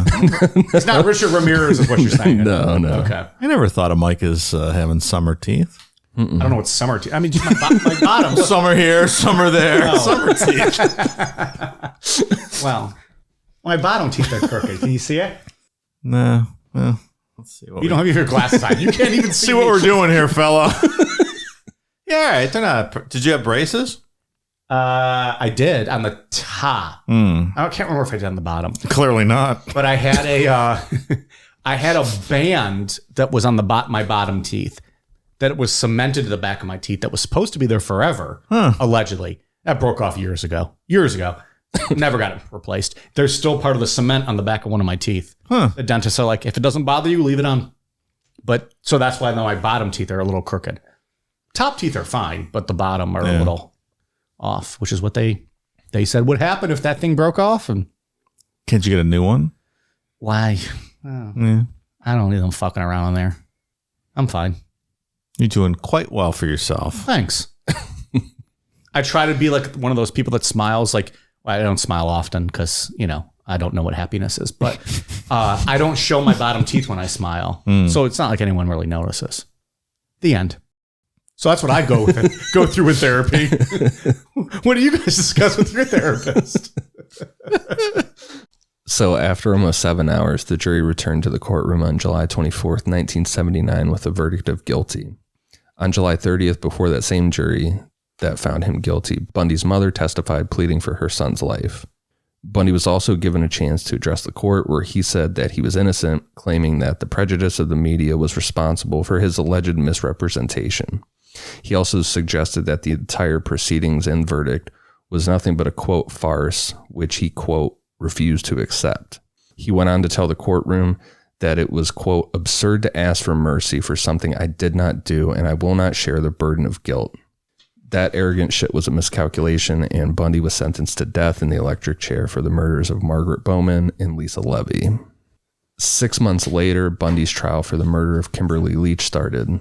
It's not Richard Ramirez is what you're saying. No. Okay. I never thought of Mike as having summer teeth. I don't know what summer teeth. I mean, just my bottom. Summer here, summer there. Oh. Summer teeth. Well, my bottom teeth are crooked. Can you see it? No. Well, let's see. You don't have your glasses on. You can't even see what we're doing here, fella. Yeah, all right. They're not. Did you have braces? I did on the top. I can't remember if I did on the bottom. Clearly not. But I had I had a band that was on my bottom teeth that was cemented to the back of my teeth that was supposed to be there forever, allegedly. That broke off years ago. Never got it replaced. There's still part of the cement on the back of one of my teeth. The dentists are like, if it doesn't bother you, leave it on. But so that's why my bottom teeth are a little crooked. Top teeth are fine, but the bottom are a little off, which is what they said would happen if that thing broke off. And can't you get a new one? Why? I don't need them fucking around in there. I'm fine. You're doing quite well for yourself. Thanks. I try to be like one of those people that smiles. Like, well, I don't smile often because, I don't know what happiness is, but I don't show my bottom teeth when I smile. So it's not like anyone really notices. The end. So that's what I go through with therapy. What do you guys discuss with your therapist? So after almost 7 hours, the jury returned to the courtroom on July 24th, 1979 with a verdict of guilty. On July 30th, before that same jury that found him guilty, Bundy's mother testified pleading for her son's life. Bundy was also given a chance to address the court where he said that he was innocent, claiming that the prejudice of the media was responsible for his alleged misrepresentation. He also suggested that the entire proceedings and verdict was nothing but a, quote, farce, which he, quote, refused to accept. He went on to tell the courtroom that it was, quote, absurd to ask for mercy for something I did not do, and I will not share the burden of guilt. That arrogant shit was a miscalculation, and Bundy was sentenced to death in the electric chair for the murders of Margaret Bowman and Lisa Levy. 6 months later, Bundy's trial for the murder of Kimberly Leach started.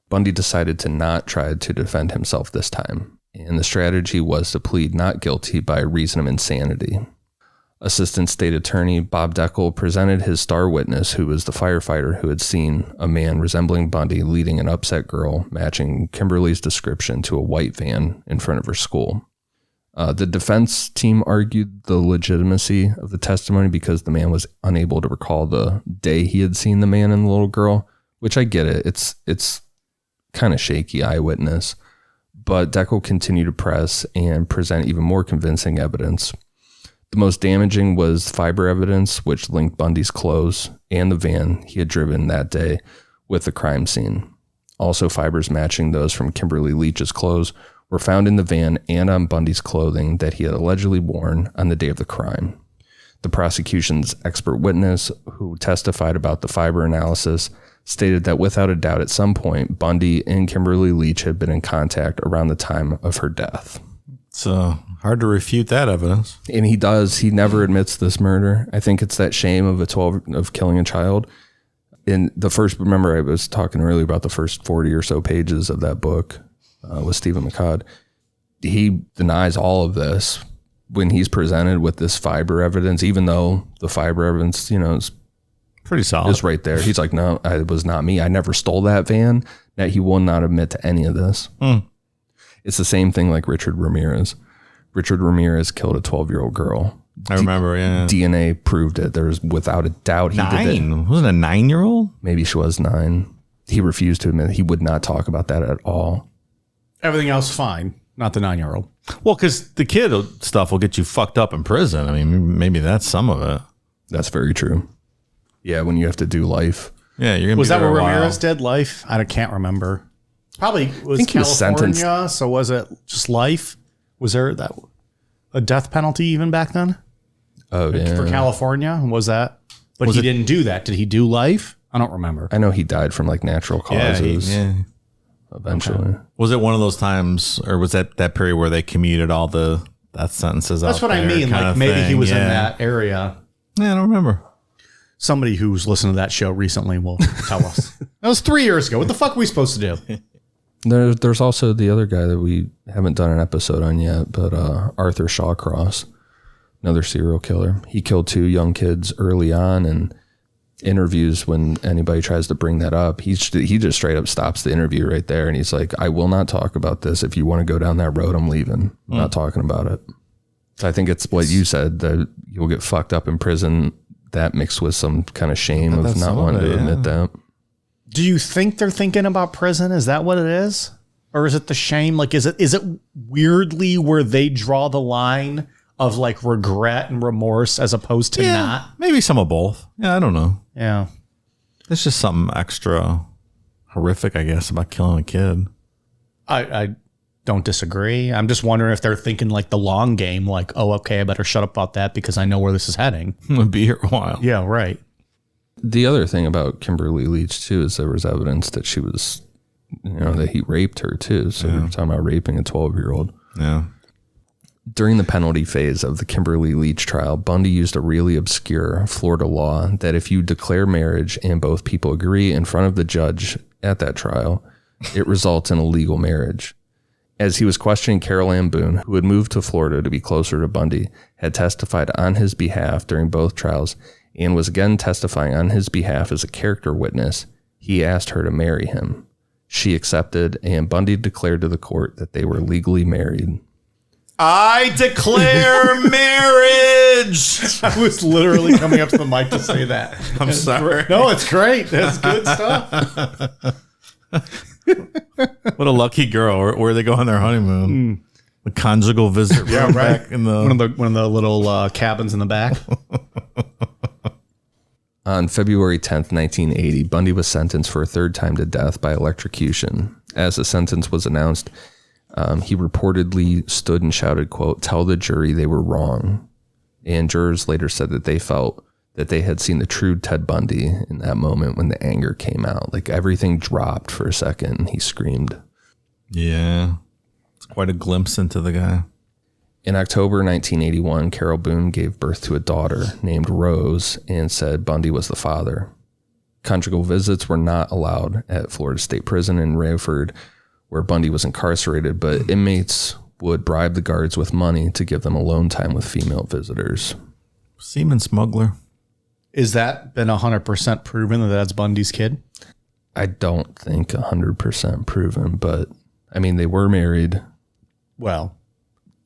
Bundy decided to not try to defend himself this time, and the strategy was to plead not guilty by reason of insanity. Assistant State Attorney Bob Deckel presented his star witness, who was the firefighter who had seen a man resembling Bundy leading an upset girl, matching Kimberly's description to a white van in front of her school. The defense team argued the legitimacy of the testimony because the man was unable to recall the day he had seen the man and the little girl, which I get it. It's kind of shaky eyewitness, but Deckel continued to press and present even more convincing evidence. The most damaging was fiber evidence, which linked Bundy's clothes and the van he had driven that day with the crime scene. Also, fibers matching those from Kimberly Leach's clothes were found in the van and on Bundy's clothing that he had allegedly worn on the day of the crime. The prosecution's expert witness, who testified about the fiber analysis, stated that without a doubt at some point, Bundy and Kimberly Leach had been in contact around the time of her death. It's hard to refute that evidence. And he never admits this murder. I think it's that shame of killing a child. In the first, remember I was talking earlier about the first 40 or so pages of that book with Stephen McCod. He denies all of this when he's presented with this fiber evidence, even though the fiber evidence, is pretty solid. Is right there. He's like, no, it was not me. I never stole that van. That he will not admit to any of this. It's the same thing like Richard Ramirez. Richard Ramirez killed a 12-year-old girl. I remember, yeah. DNA proved it. There's without a doubt he did it. Wasn't a 9-year-old? Maybe she was 9. He refused to admit it. He would not talk about that at all. Everything else fine, not the 9-year-old. Well, because the kid stuff will get you fucked up in prison. I mean, maybe that's some of it. That's very true. Yeah, when you have to do life. Yeah, you're gonna was be that there where a while. Ramirez did life? I can't remember. Probably was think he was California. sentenced. So was it just life? Was there a death penalty even back then? Oh yeah. For California, was that? But he didn't do that. Did he do life? I don't remember. I know he died from like natural causes. Yeah. Eventually. Okay. Was it one of those times, or was that period where they commuted all the death sentences? That's what I mean. Like maybe he was in that area. Yeah, I don't remember. Somebody who's listened to that show recently will tell us. That was 3 years ago. What the fuck are we supposed to do? There's also the other guy that we haven't done an episode on yet, but Arthur Shawcross, another serial killer. He killed 2 young kids early on, and interviews when anybody tries to bring that up, he just straight up stops the interview right there, and he's like, I will not talk about this. If you want to go down that road, I'm leaving. I'm not talking about it. So I think it's what you said, that you'll get fucked up in prison, that mixed with some kind of shame of not wanting to admit that. Do you think they're thinking about prison? Is that what it is? Or is it the shame? Like, is it weirdly where they draw the line of like regret and remorse as opposed to not? Maybe some of both. Yeah, I don't know. Yeah. There's just something extra horrific, I guess, about killing a kid. I don't disagree. I'm just wondering if they're thinking like the long game, like, oh, okay, I better shut up about that because I know where this is heading. I'm going to be here a while. Yeah, right. The other thing about Kimberly Leach, too, is there was evidence that she was, that he raped her, too. So we're talking about raping a 12-year-old. Yeah. During the penalty phase of the Kimberly Leach trial, Bundy used a really obscure Florida law that if you declare marriage and both people agree in front of the judge at that trial, it results in a legal marriage. As he was questioning Carol Ann Boone, who had moved to Florida to be closer to Bundy, had testified on his behalf during both trials, and was again testifying on his behalf as a character witness, he asked her to marry him. She accepted, and Bundy declared to the court that they were legally married. I declare marriage. I was literally coming up to the mic to say that. I'm sorry. No, it's great. That's good stuff. What a lucky girl. Where they go on their honeymoon. The conjugal visit. Yeah, right. Back in the One of the little cabins in the back. On February 10th, 1980, Bundy was sentenced for a 3rd time to death by electrocution. As the sentence was announced, he reportedly stood and shouted, quote, "Tell the jury they were wrong." And jurors later said that they felt that they had seen the true Ted Bundy in that moment when the anger came out. Like everything dropped for a second and he screamed. Yeah. It's quite a glimpse into the guy. In October 1981, Carol Boone gave birth to a daughter named Rose and said Bundy was the father. Conjugal visits were not allowed at Florida State Prison in Rayford, where Bundy was incarcerated, but inmates would bribe the guards with money to give them alone time with female visitors. Semen smuggler. Is that been 100% proven that that's Bundy's kid? I don't think 100% proven, but I mean, they were married. Well,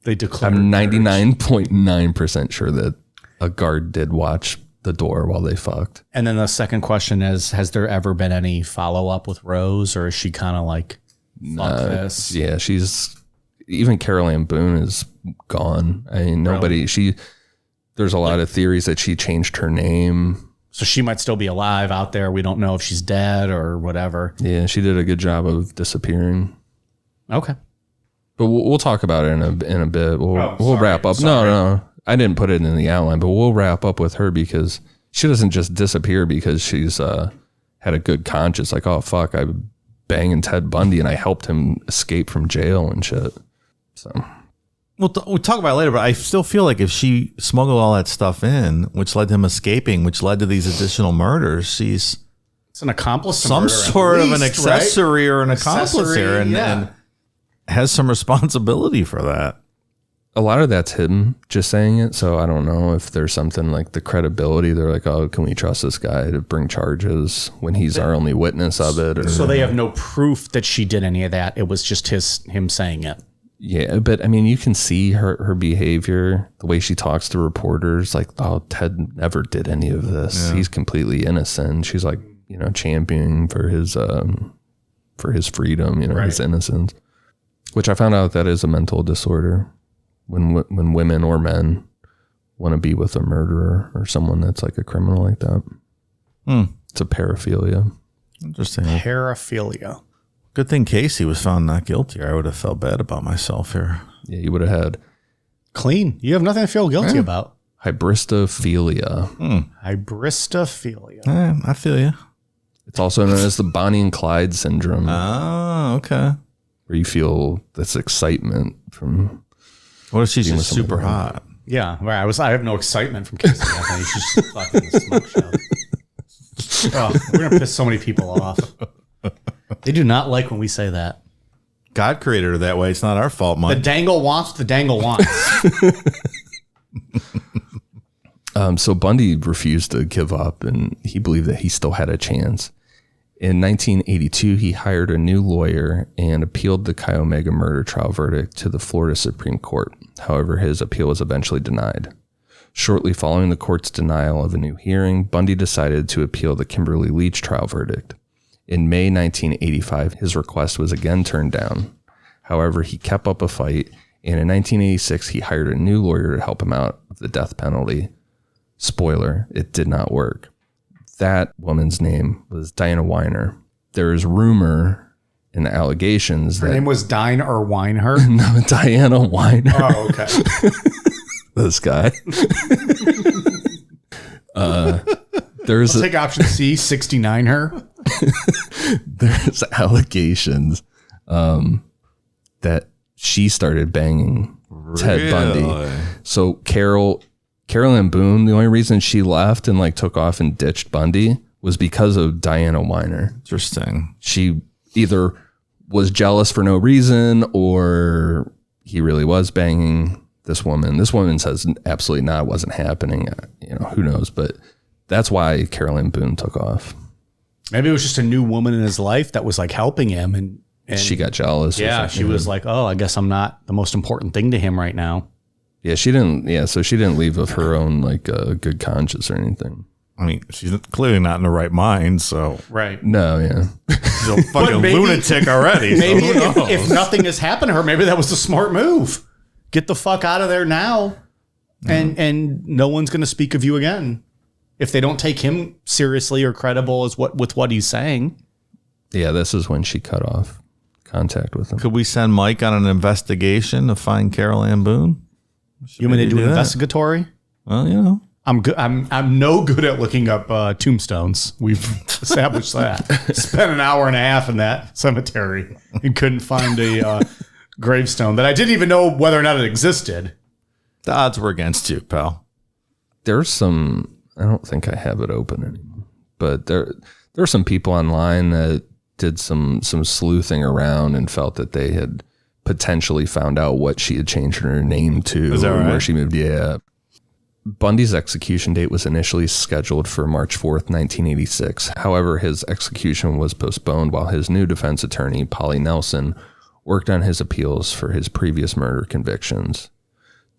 they declared. I'm 99.9% sure that a guard did watch the door while they fucked. And then the second question is, has there ever been any follow up with Rose, or is she kind of like, fuck this? Yeah, even Carol Ann Boone is gone. I mean, nobody, there's a lot of theories that she changed her name. So she might still be alive out there. We don't know if she's dead or whatever. Yeah, she did a good job of disappearing. Okay. But we'll talk about it in a bit. We'll sorry, wrap up. sorry. No, I didn't put it in the outline, but we'll wrap up with her because she doesn't just disappear because she's had a good conscience, like, oh fuck, I banging Ted Bundy and I helped him escape from jail and shit. So we'll talk about it later, but I still feel like if she smuggled all that stuff in, which led to him escaping, which led to these additional murders, she's it's an accomplice to some murder, sort at of least, an accessory, right? Or an accomplice here, and has some responsibility for that. a lot of that's him just saying it. So I don't know if there's something like the credibility. They're like, oh, can we trust this guy to bring charges when he's our only witness of it? Or, so they have no proof that she did any of that. It was just him saying it. Yeah, but I mean, you can see her behavior, the way she talks to reporters, like, oh, Ted never did any of this. Yeah. He's completely innocent. She's like, you know, championing for his freedom, you know, right. His innocence, which I found out that is a mental disorder when women or men want to be with a murderer or someone that's like a criminal like that. It's a paraphilia. Interesting. Paraphilia. Good thing Casey was found not guilty, or I would have felt bad about myself here. Yeah, you would have had clean. You have nothing to feel guilty about. Hybristophilia. Hybristophilia. I feel you. It's also known as the Bonnie and Clyde syndrome. Oh, okay. Where you feel this excitement from. What if she's just super hot? Yeah, right. I have no excitement from Casey. I think she's just fucking the smoke show. Oh, we're gonna piss so many people off. They do not like when we say that. God created her that way. It's not our fault, Mike. The dangle wants. So Bundy refused to give up, and he believed that he still had a chance. In 1982, he hired a new lawyer and appealed the Chi Omega murder trial verdict to the Florida Supreme Court. However, his appeal was eventually denied. Shortly following the court's denial of a new hearing, Bundy decided to appeal the Kimberly Leach trial verdict. In May 1985, his request was again turned down. However, he kept up a fight, and in 1986, he hired a new lawyer to help him out of the death penalty. Spoiler, it did not work. That woman's name was Diana Weiner. There is rumor and allegations that... Her name was Dine or Weiner? No, Diana Weiner. Oh, okay. This guy. I'll take option C, 69 her. There's allegations that she started banging Ted Bundy. So Carolyn Boone, the only reason she left and like took off and ditched Bundy was because of Diana Weiner. Interesting. She either was jealous for no reason or he really was banging this woman. This woman says absolutely not, it wasn't happening. You know, who knows? But that's why Carolyn Boone took off. Maybe it was just a new woman in his life that was like helping him, and she got jealous. Yeah, she was like, "Oh, I guess I'm not the most important thing to him right now." Yeah, she didn't. Yeah, so she didn't leave of her own like good conscience or anything. I mean, she's clearly not in the right mind. So right. No, yeah, she's a fucking lunatic already. Maybe if nothing has happened to her, maybe that was a smart move. Get the fuck out of there now, and no one's going to speak of you again. If they don't take him seriously or credible as with what he's saying. Yeah, this is when she cut off contact with him. Could we send Mike on an investigation to find Carol Ann Boone? You want me to do investigatory? Well, you know. I'm good. I'm no good at looking up tombstones. We've established that. Spent an hour and a half in that cemetery and couldn't find a gravestone that I didn't even know whether or not it existed. The odds were against you, pal. There's some... I don't think I have it open anymore, but there are some people online that did some sleuthing around and felt that they had potentially found out what she had changed her name to. Is that right? Where she moved. Yeah. Bundy's execution date was initially scheduled for March 4th, 1986. However, his execution was postponed while his new defense attorney, Polly Nelson, worked on his appeals for his previous murder convictions.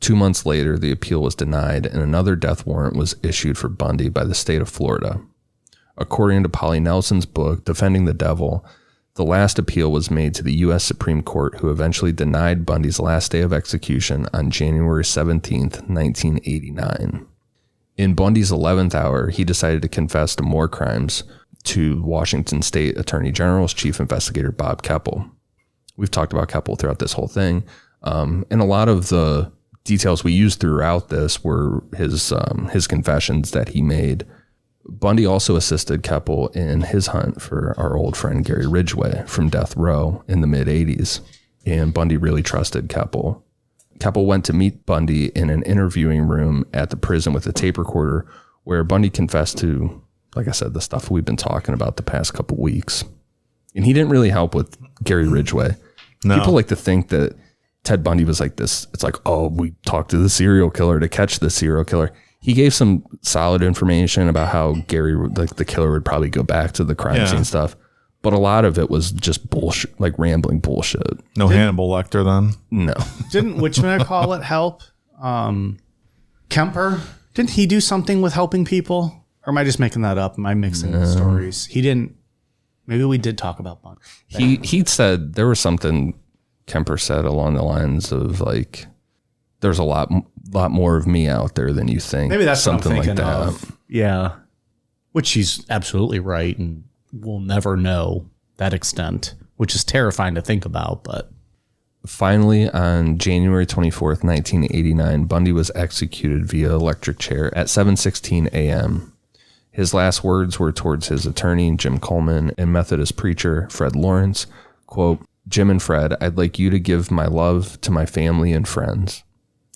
2 months later, the appeal was denied and another death warrant was issued for Bundy by the state of Florida. According to Polly Nelson's book, Defending the Devil, the last appeal was made to the U.S. Supreme Court, who eventually denied Bundy's last day of execution on January 17th, 1989. In Bundy's 11th hour, he decided to confess to more crimes to Washington State Attorney General's Chief Investigator Bob Keppel. We've talked about Keppel throughout this whole thing, and a lot of the details we used throughout this were his confessions that he made Bundy also assisted Keppel in his hunt for our old friend Gary Ridgway from death row in the mid-'80s, and Bundy really trusted Keppel. Keppel went to meet Bundy in an interviewing room at the prison with a tape recorder where Bundy confessed to, like I said, the stuff we've been talking about the past couple weeks. And he didn't really help with Gary Ridgway. No. People like to think that Ted Bundy was like this. It's like, oh, we talked to the serial killer to catch the serial killer. He gave some solid information about how Gary, like the killer, would probably go back to the crime scene stuff. But a lot of it was just bullshit, like rambling bullshit. No Hannibal Lecter then? No. Didn't whatchamacallit help? Kemper? Didn't he do something with helping people? Or am I just making that up? Am I mixing the stories? He didn't. Maybe we did talk about Bundy. He said there was something Kemper said along the lines of like, there's a lot more of me out there than you think. Maybe that's something what I'm thinking like that. of. Yeah. Which he's absolutely right. And we'll never know that extent, which is terrifying to think about. But finally, on January 24th, 1989, Bundy was executed via electric chair at 7:16 a.m. His last words were towards his attorney, Jim Coleman, and Methodist preacher, Fred Lawrence. Quote, "Jim and Fred, I'd like you to give my love to my family and friends."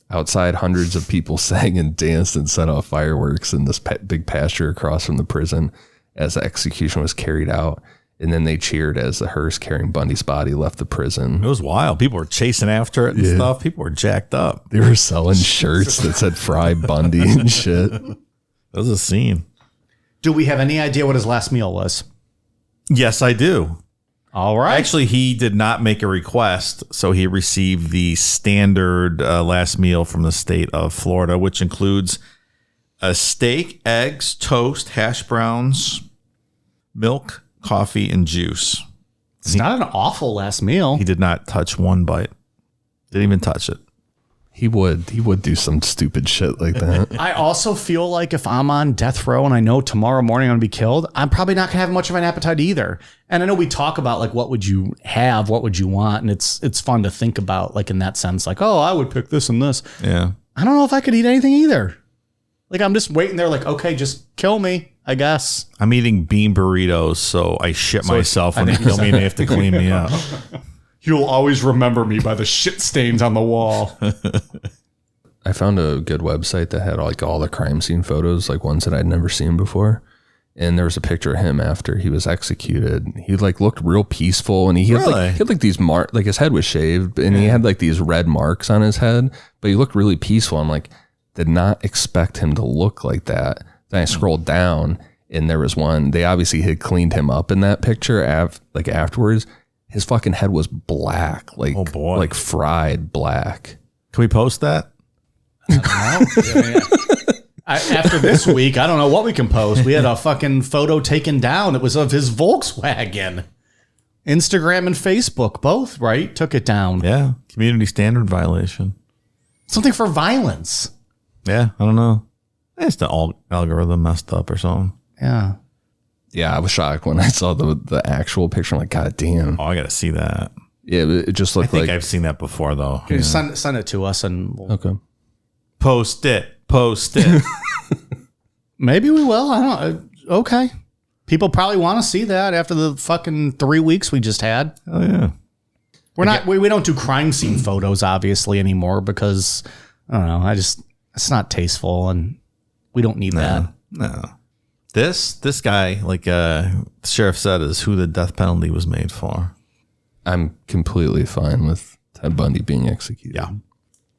Outside, hundreds of people sang and danced and set off fireworks in this big pasture across from the prison as the execution was carried out. And then they cheered as the hearse carrying Bundy's body left the prison. It was wild. People were chasing after it and stuff. People were jacked up. They were selling shirts that said Fry Bundy and shit. That was a scene. Do we have any idea what his last meal was? Yes, I do. All right. Actually, he did not make a request, so he received the standard last meal from the state of Florida, which includes a steak, eggs, toast, hash browns, milk, coffee, and juice. It's not an awful last meal. He did not touch one bite. Didn't even touch it. He would do some stupid shit like that. I also feel like if I'm on death row and I know tomorrow morning I'm going to be killed, I'm probably not going to have much of an appetite either. And I know we talk about like, what would you have? What would you want? And it's fun to think about like in that sense, like, oh, I would pick this and this. Yeah. I don't know if I could eat anything either. Like, I'm just waiting there like, okay, just kill me, I guess. I'm eating bean burritos, so I shit myself when they kill me and they have to clean me up. You'll always remember me by the shit stains on the wall. I found a good website that had like all the crime scene photos, like ones that I'd never seen before. And there was a picture of him after he was executed. He like looked real peaceful, and he had like these marks, like his head was shaved, and he had like these red marks on his head, but he looked really peaceful. I'm like, did not expect him to look like that. Then I scrolled down, and there was one. They obviously had cleaned him up in that picture, like afterwards. His fucking head was black, like like fried black. Can we post that? I don't know. After this week, I don't know what we can post. We had a fucking photo taken down. It was of his Volkswagen. Instagram and Facebook both, right? Took it down. Yeah. Community standard violation. Something for violence. Yeah. I don't know. It's the algorithm messed up or something. Yeah. Yeah, I was shocked when I saw the actual picture. I'm like, God damn. Oh, I got to see that. Yeah, it just looked like... I think I've seen that before, though. Can you send it to us and we'll... Okay. Post it. Maybe we will. I don't... Okay. People probably want to see that after the fucking 3 weeks we just had. Oh, yeah. We don't do crime scene photos, obviously, anymore because, I don't know, it's not tasteful and we don't need that. No. This guy, like the sheriff said, is who the death penalty was made for. I'm completely fine with Ted Bundy being executed. Yeah.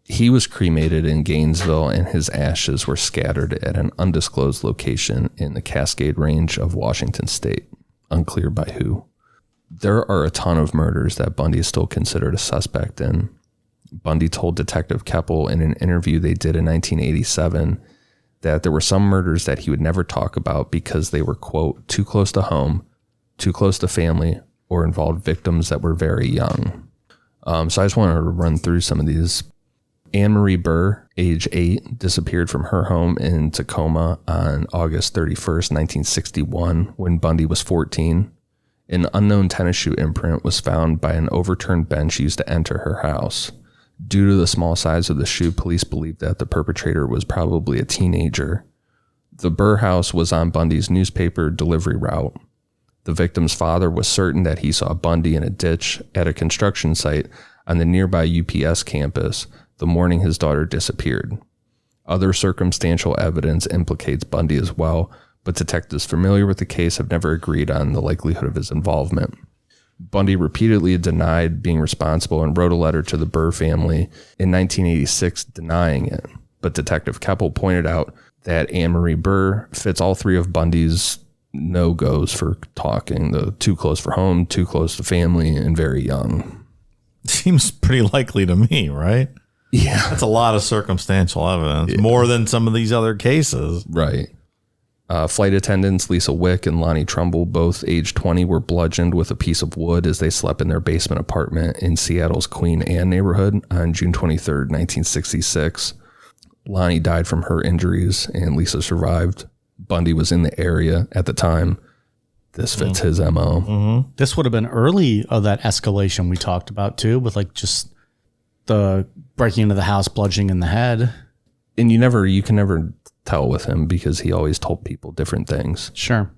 He was cremated in Gainesville, and his ashes were scattered at an undisclosed location in the Cascade Range of Washington State. Unclear by who. There are a ton of murders that Bundy is still considered a suspect in. Bundy told Detective Keppel in an interview they did in 1987 that there were some murders that he would never talk about because they were, quote, too close to home, too close to family, or involved victims that were very young. So I just wanted to run through some of these. Anne Marie Burr, age 8, disappeared from her home in Tacoma on August 31st, 1961, when Bundy was 14. An unknown tennis shoe imprint was found by an overturned bench used to enter her house. Due to the small size of the shoe, police believed that the perpetrator was probably a teenager. The Burr house was on Bundy's newspaper delivery route. The victim's father was certain that he saw Bundy in a ditch at a construction site on the nearby UPS campus the morning his daughter disappeared. Other circumstantial evidence implicates Bundy as well, but detectives familiar with the case have never agreed on the likelihood of his involvement. Bundy repeatedly denied being responsible and wrote a letter to the Burr family in 1986 denying it. But Detective Keppel pointed out that Anne-Marie Burr fits all three of Bundy's no-goes for talking. The too close for home, too close to family, and very young. Seems pretty likely to me, right? Yeah. That's a lot of circumstantial evidence, Yeah. more than some of these other cases. Right. Flight attendants Lisa Wick and Lonnie Trumbull, both age 20, were bludgeoned with a piece of wood as they slept in their basement apartment in Seattle's Queen Anne neighborhood on June 23rd, 1966. Lonnie died from her injuries and Lisa survived. Bundy was in the area at the time. This fits his MO. Mm-hmm. This would have been early of that escalation we talked about too, with like just the breaking into the house, bludgeoning in the head. And you can never tell with him because he always told people different things. Sure.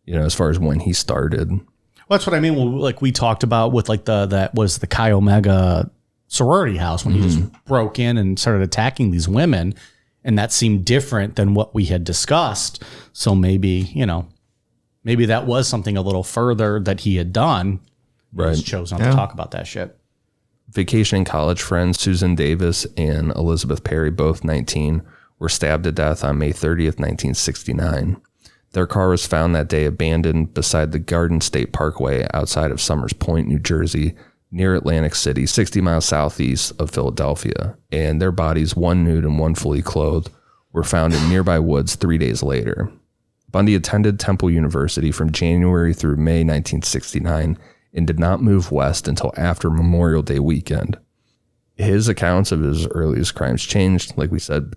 You know, as far as when he started. Well, that's what I mean. Well, like we talked about with like that was the Chi Omega sorority house when he just broke in and started attacking these women. And that seemed different than what we had discussed. So maybe, maybe that was something a little further that he had done. He just chose not to talk about that shit. Vacationing college friends Susan Davis and Elizabeth Perry, both 19, were stabbed to death on May 30th, 1969. Their car was found that day abandoned beside the Garden State Parkway outside of Summers Point, New Jersey, near Atlantic City, 60 miles southeast of Philadelphia. And their bodies, one nude and one fully clothed, were found in nearby woods 3 days later. Bundy attended Temple University from January through May 1969 and did not move west until after Memorial Day weekend. His accounts of his earliest crimes changed, like we said,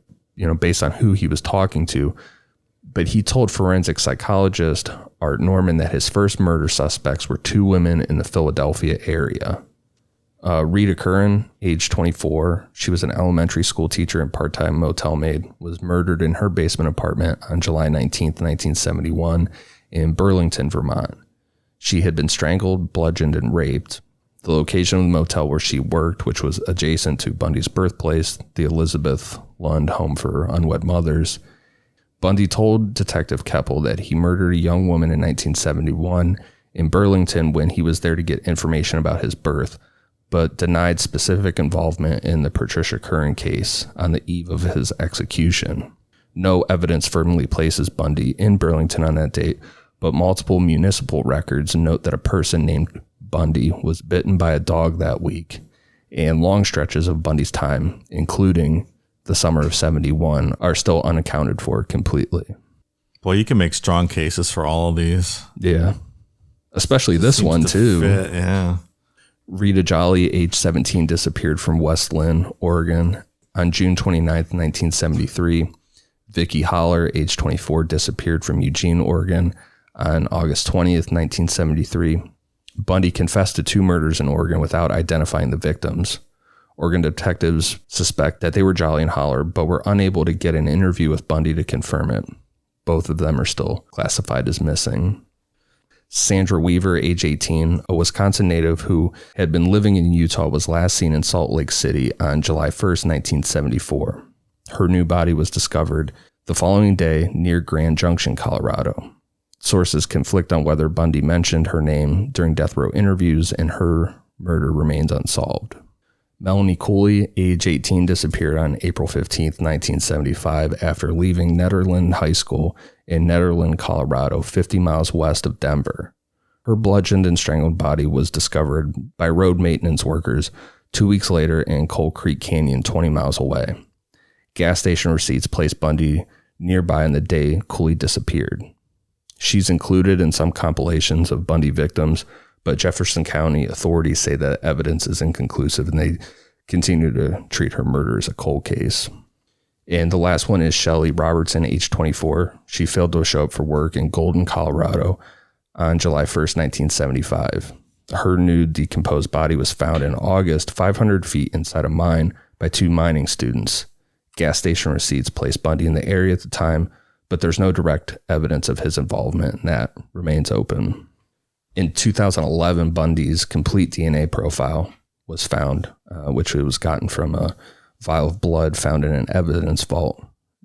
based on who he was talking to. But he told forensic psychologist Art Norman that his first murder suspects were two women in the Philadelphia area. Rita Curran, age 24, she was an elementary school teacher and part-time motel maid, was murdered in her basement apartment on July 19th, 1971 in Burlington, Vermont. She had been strangled, bludgeoned, and raped. The location of the motel where she worked, which was adjacent to Bundy's birthplace, the Elizabeth Lund Home for Unwed Mothers. Bundy told Detective Keppel that he murdered a young woman in 1971 in Burlington when he was there to get information about his birth, but denied specific involvement in the Patricia Curran case on the eve of his execution. No evidence firmly places Bundy in Burlington on that date, but multiple municipal records note that a person named Bundy was bitten by a dog that week, and long stretches of Bundy's time, including the summer of 71, are still unaccounted for completely. Boy, you can make strong cases for all of these. Yeah. Especially this one, too. Fit, yeah. Rita Jolly, age 17, disappeared from West Lynn, Oregon on June 29th, 1973. Vicky Holler, age 24, disappeared from Eugene, Oregon on August 20th, 1973. Bundy confessed to 2 murders in Oregon without identifying the victims. Oregon detectives suspect that they were Jolly and Holler, but were unable to get an interview with Bundy to confirm it. Both of them are still classified as missing. Sandra Weaver, age 18, a Wisconsin native who had been living in Utah, was last seen in Salt Lake City on July 1st, 1974. Her new body was discovered the following day near Grand Junction, Colorado. Sources conflict on whether Bundy mentioned her name during death row interviews, and her murder remains unsolved. Melanie Cooley, age 18, disappeared on April 15th, 1975 after leaving Netherland High School in Netherland, Colorado, 50 miles west of Denver. Her bludgeoned and strangled body was discovered by road maintenance workers 2 weeks later in Coal Creek Canyon, 20 miles away. Gas station receipts placed Bundy nearby on the day Cooley disappeared. She's included in some compilations of Bundy victims, but Jefferson County authorities say that evidence is inconclusive and they continue to treat her murder as a cold case. And the last one is Shelley Robertson, age 24. She failed to show up for work in Golden, Colorado on July 1st, 1975. Her nude, decomposed body was found in August, 500 feet inside a mine by 2 mining students. Gas station receipts placed Bundy in the area at the time, but there's no direct evidence of his involvement, and that remains open. In 2011, Bundy's complete DNA profile was found, which was gotten from a vial of blood found in an evidence vault.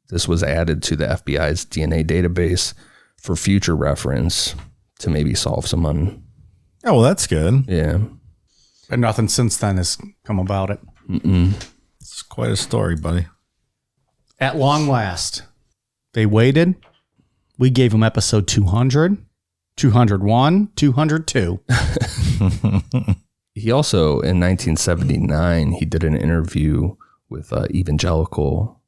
This was added to the FBI's DNA database for future reference to maybe solve some Oh, well, that's good. Yeah. And nothing since then has come about it. It's quite a story, buddy. At long last, they waited. We gave them episode 200, 201, 202. He also, in 1979, he did an interview with evangelical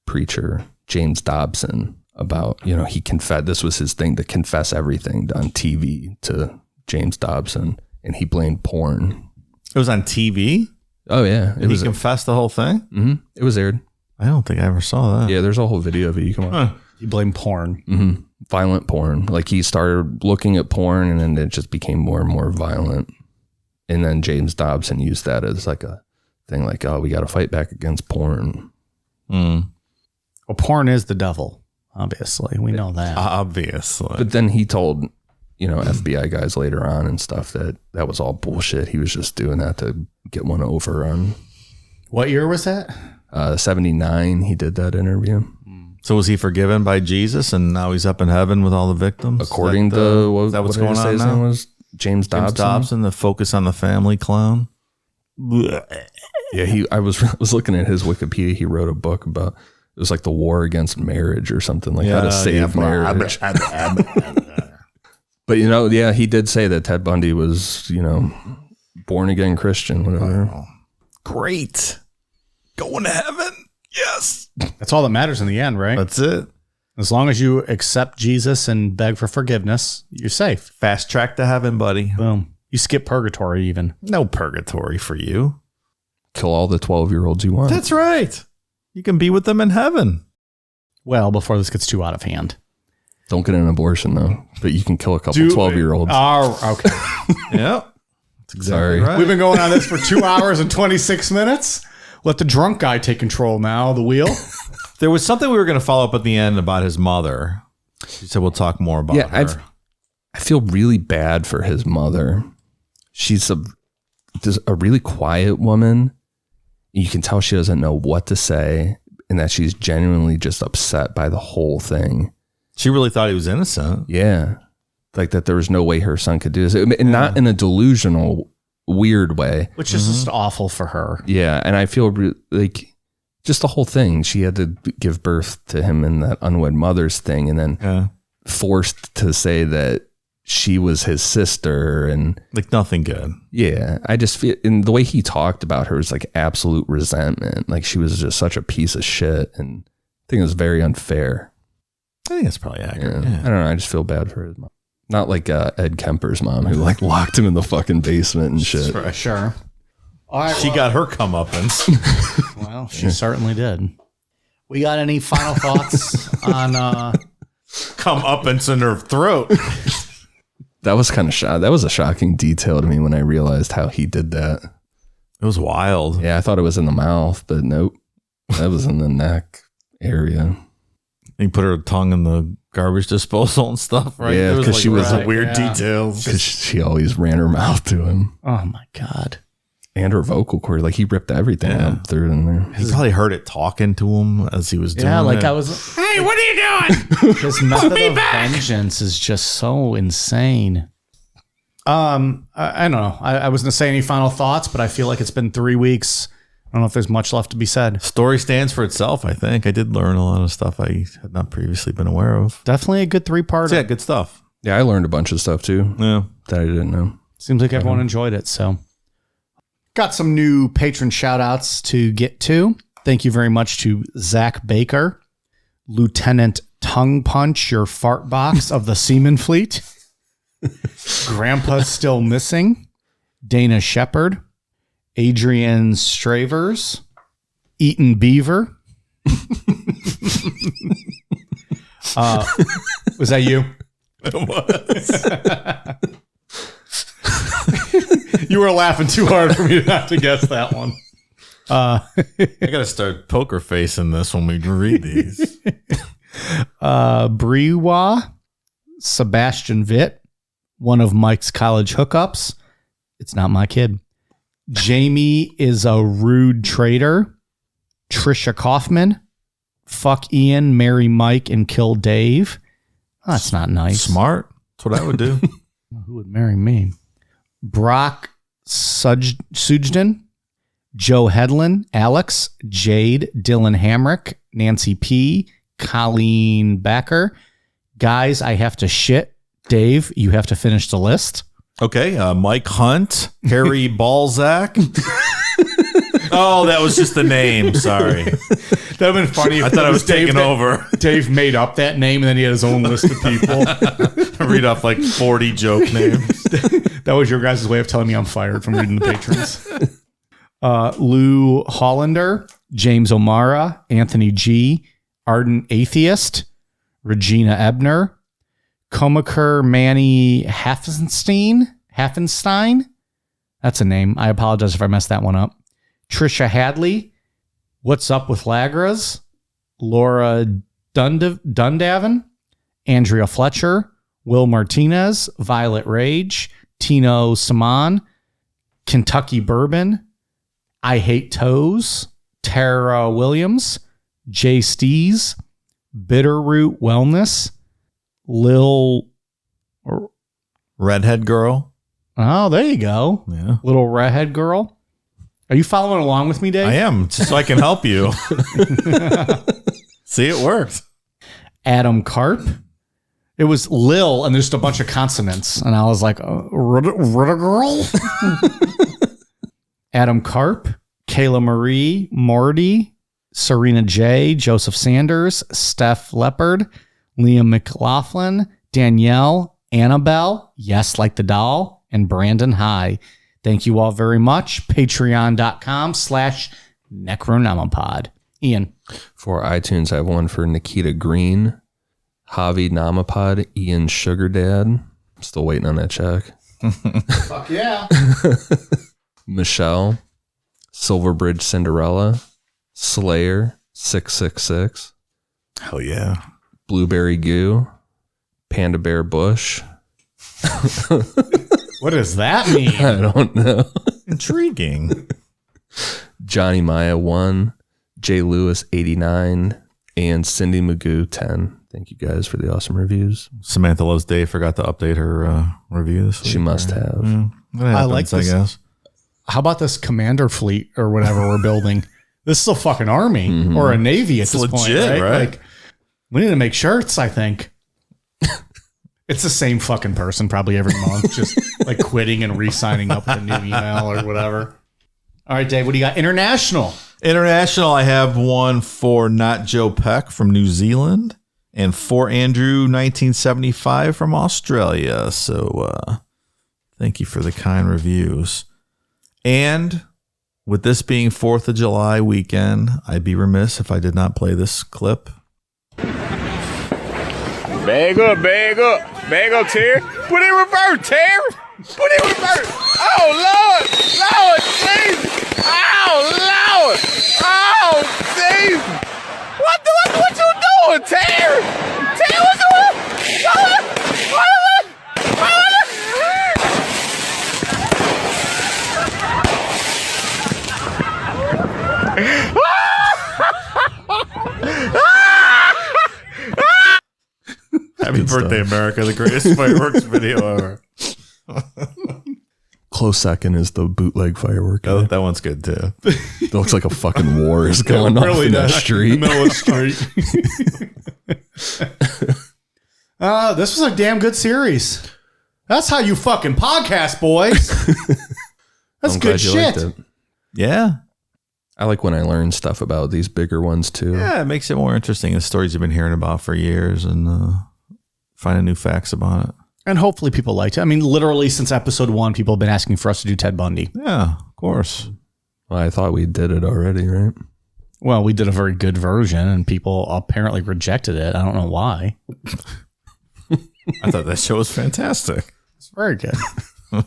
preacher James Dobson about, he confessed, this was his thing, to confess everything on TV to James Dobson, and he blamed porn. It was on TV? Oh, yeah. He confessed the whole thing? Mm-hmm. It was aired. I don't think I ever saw that. Yeah, there's a whole video of it. You can watch. He blamed porn. Mm-hmm. Violent porn. Like, he started looking at porn, and then it just became more and more violent. And then James Dobson used that as like a thing, like, oh, we got to fight back against porn. Well, porn is the devil, obviously. We know that. Obviously. But then he told, FBI guys later on and stuff that was all bullshit. He was just doing that to get one over on. What year was that? 79. He did that interview. So was he forgiven by Jesus and now he's up in heaven with all the victims? According to is that what's what going on now? Was James Dobson, the focus on the family clown. Yeah, I was looking at his Wikipedia. He wrote a book about, it was like the war against marriage or something, like how to save marriage. But he did say that Ted Bundy was, born again Christian, whatever. Wow. Great. Going to heaven. Yes. That's all that matters in the end, right? That's it. As long as you accept Jesus and beg for forgiveness, you're safe. Fast track to heaven, buddy. Boom. You skip purgatory even. No purgatory for you. Kill all the 12-year-olds you want. That's right. You can be with them in heaven. Well, before this gets too out of hand. Don't get an abortion, though. But you can kill a couple 12-year-olds. Oh, okay. Yep. That's exactly Sorry. right. We've been going on this for 2 hours and 26 minutes. Let the drunk guy take control now, the wheel. There was something we were going to follow up at the end about his mother. She said we'll talk more about her. I feel really bad for his mother. She's a really quiet woman. You can tell she doesn't know what to say and that she's genuinely just upset by the whole thing. She really thought he was innocent. Yeah. Like that there was no way her son could do this. And not in a delusional, weird way. Which is just awful for her. Yeah. And I feel like just the whole thing. She had to give birth to him in that unwed mother's thing and then forced to say that she was his sister and like nothing good. Yeah. I just feel, and the way he talked about her was like absolute resentment. Like she was just such a piece of shit. And I think it was very unfair. I think that's probably accurate. Yeah. I don't know. I just feel bad for his mom. Not like Ed Kemper's mom who like locked him in the fucking basement and shit. Right. Sure. All right, she got her comeuppance. Well, she certainly did. We got any final thoughts on comeuppance in her throat? That was kind of that was a shocking detail to me when I realized how he did that. It was wild. Yeah, I thought it was in the mouth, but nope. That was in the neck area. He put her tongue in the garbage disposal and stuff, right? Yeah, because she was weird details. Because she always ran her mouth to him. Oh my God. And her vocal cord, like he ripped everything up through it in there. He probably heard it talking to him as he was doing it. Yeah, like I was. Hey, what are you doing? His method of vengeance is just so insane. I don't know. I wasn't gonna say any final thoughts, but I feel like it's been 3 weeks. I don't know if there's much left to be said. Story stands for itself, I think. I did learn a lot of stuff I had not previously been aware of. Definitely a good 3-part. Yeah, good stuff. Yeah, I learned a bunch of stuff too. Yeah, that I didn't know. Seems like everyone enjoyed it. So, got some new patron shout outs to get to. Thank you very much to Zach Baker, Lieutenant Tongue Punch, your fart box of the Seaman Fleet, Grandpa's Still Missing, Dana Shepard, Adrian Stravers, Eaton Beaver. Was that you? It was. You were laughing too hard for me not to guess that one. I got to start poker facing this when we read these. Brewa, Sebastian Vitt, one of Mike's college hookups. It's not my kid. Jamie is a rude traitor. Trisha Kaufman. Fuck Ian, marry Mike, and kill Dave. Oh, that's not nice. Smart. That's what I would do. Who would marry me? Brock Sugden. Joe Hedlund. Alex. Jade. Dylan Hamrick. Nancy P. Colleen Becker. Guys, I have to shit. Dave, you have to finish the list. Okay. Mike Hunt. Harry Balzac. Oh, that was just the name. Sorry. That would have been funny. I thought I was taking over. Dave made up that name and then he had his own list of people. Read off like 40 joke names. That was your guys' way of telling me I'm fired from reading the patrons. Lou Hollander, James O'Mara, Anthony G., Ardent Atheist, Regina Ebner, Komaker Manny Haffenstein. That's a name. I apologize if I messed that one up. Trisha Hadley, What's Up with Lagras, Laura Dundavin, Andrea Fletcher, Will Martinez, Violet Rage, Tino Saman, Kentucky Bourbon, I Hate Toes, Tara Williams, Jay Stees, Bitterroot Wellness, Lil Redhead Girl. Oh, there you go. Yeah. Little redhead girl. Are you following along with me, Dave? I am, just so I can help you. See, it worked. Adam Karp. It was Lil, and there's just a bunch of consonants. And I was like, Rudder girl? Adam Karp, Kayla Marie, Morty, Serena J, Joseph Sanders, Steph Leopard, Liam McLaughlin, Danielle, Annabelle, yes, like the doll, and Brandon High. Thank you all very much. Patreon.com/Necronomipod. Ian. For iTunes, I have one for Nikita Green, Javi Namapod, Ian Sugar Dad. Still waiting on that check. Fuck yeah. Michelle, Silverbridge Cinderella, Slayer 666. Hell yeah. Blueberry Goo, Panda Bear Bush. What does that mean? I don't know. Intriguing. Johnny Maya 1, Jay Lewis 89, and Cindy Magoo 10. Thank you guys for the awesome reviews. Samantha Loves Dave forgot to update her review this week. She must have. Yeah, I like this. I guess. How about this commander fleet or whatever we're building? This is a fucking army or a navy at this legit, point, right? Like, we need to make shirts, I think. It's the same fucking person probably every month, just like quitting and re-signing up with a new email or whatever. All right, Dave, what do you got? International, I have one for Not Joe Peck from New Zealand and for Andrew 1975 from Australia. So thank you for the kind reviews. And with this being 4th of July weekend, I'd be remiss if I did not play this clip. Bag up, Terry. Put in reverse, Terry. Put in reverse. Oh, Lord, Jesus. Oh, Lord. Oh, Jesus. What you doing, Terry? Terry, what you doing? Happy birthday, America. The greatest fireworks video ever. Close second is the bootleg firework. That one's good, too. It looks like a fucking war is going off in that street. Middle street. This was a damn good series. That's how you fucking podcast, boys. That's I'm good glad you shit. liked it. Yeah. I like when I learn stuff about these bigger ones too. Yeah, it makes it more interesting. The stories you've been hearing about for years and finding new facts about it. And hopefully people liked it. I mean, literally since episode 1, people have been asking for us to do Ted Bundy. Yeah, of course. Well, I thought we did it already, right? Well, we did a very good version and people apparently rejected it. I don't know why. I thought that show was fantastic. It's very good. You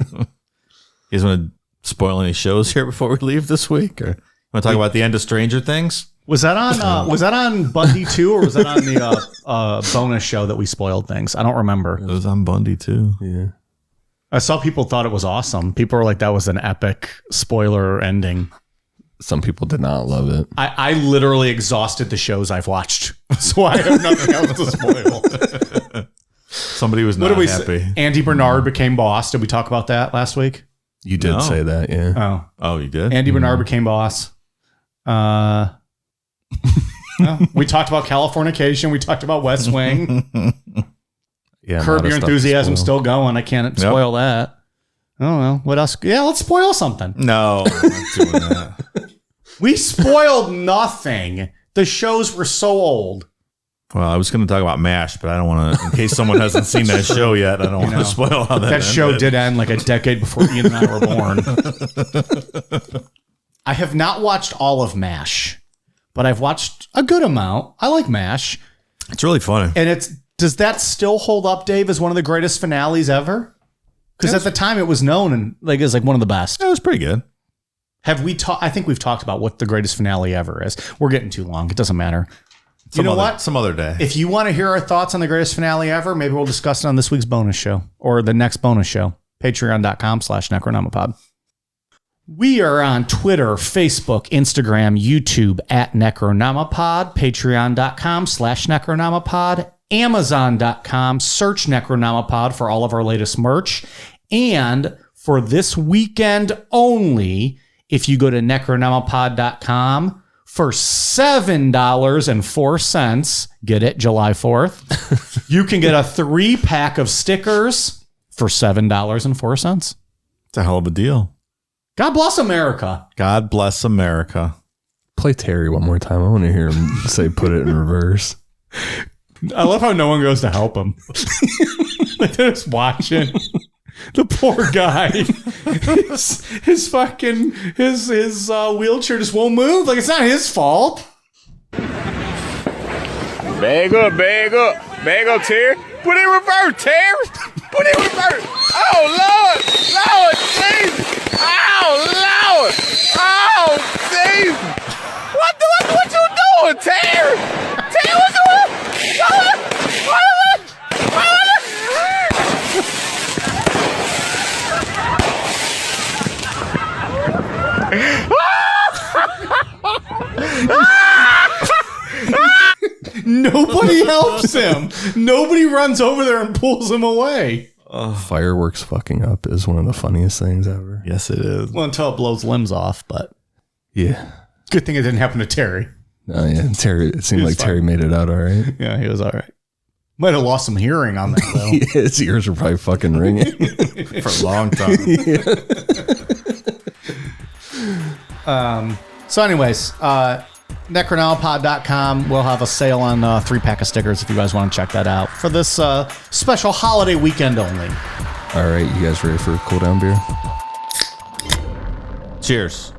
guys want to spoil any shows here before we leave this week? Or want to talk about the end of Stranger Things? Was that on Bundy too, or was that on the bonus show that we spoiled things? I don't remember. It was on Bundy too. Yeah. I saw people thought it was awesome. People were like, that was an epic spoiler ending. Some people did not love it. I literally exhausted the shows I've watched, so I have nothing else to spoil. Somebody was not happy. Andy Bernard became boss. Did we talk about that last week? You did say that, yeah. Oh, you did? Andy Bernard became boss. We talked about Californication. We talked about West Wing. Yeah. Curb Your Enthusiasm still going. I can't spoil that. I don't know. What else? Yeah, let's spoil something. No, I'm not doing that. We spoiled nothing. The shows were so old. Well, I was going to talk about MASH, but I don't want to, in case someone hasn't seen that show yet, I don't want to spoil how that show ended. did end like a decade before Ian and I were born. I have not watched all of MASH, but I've watched a good amount. I like MASH. It's really funny. And does that still hold up, Dave, as one of the greatest finales ever? Because at the time it was known and like as like one of the best. It was pretty good. Have we talked? I think we've talked about what the greatest finale ever is. We're getting too long. It doesn't matter. What? Some other day. If you want to hear our thoughts on the greatest finale ever, maybe we'll discuss it on this week's bonus show or the next bonus show. Patreon.com/Necronomipod. We are on Twitter, Facebook, Instagram, YouTube at Necronomipod. Patreon.com/Necronomipod. Amazon.com. Search Necronomipod for all of our latest merch. And for this weekend only, if you go to Necronomipod.com for $7.04, get it, July 4th, you can get a 3-pack of stickers for $7.04. It's a hell of a deal. God bless America. God bless America. Play Terry one more time. I want to hear him say put it in reverse. I love how no one goes to help him. Like they're just watching. The poor guy. His fucking wheelchair just won't move. Like it's not his fault. Bag up, Terry. Put it in reverse, Terry. Put it in reverse. Oh, Lord, Jesus. Oh, Lord. Oh, Jesus. What you doing, Terry? Terry, what you doing? Nobody helps him. Nobody runs over there and pulls him away. Fireworks fucking up is one of the funniest things ever. Yes, it is. Well, until it blows limbs off, but Yeah. good thing it didn't happen to Terry. Oh, yeah. Terry, it seemed like fine. Terry made it out all right. Yeah, he was all right. Might have lost some hearing on that, though. His ears were probably fucking ringing. For a long time. So anyways, Necronomipod.com. We'll have a sale on 3-pack of stickers if you guys want to check that out for this special holiday weekend only. All right, you guys ready for a cool down beer? Cheers.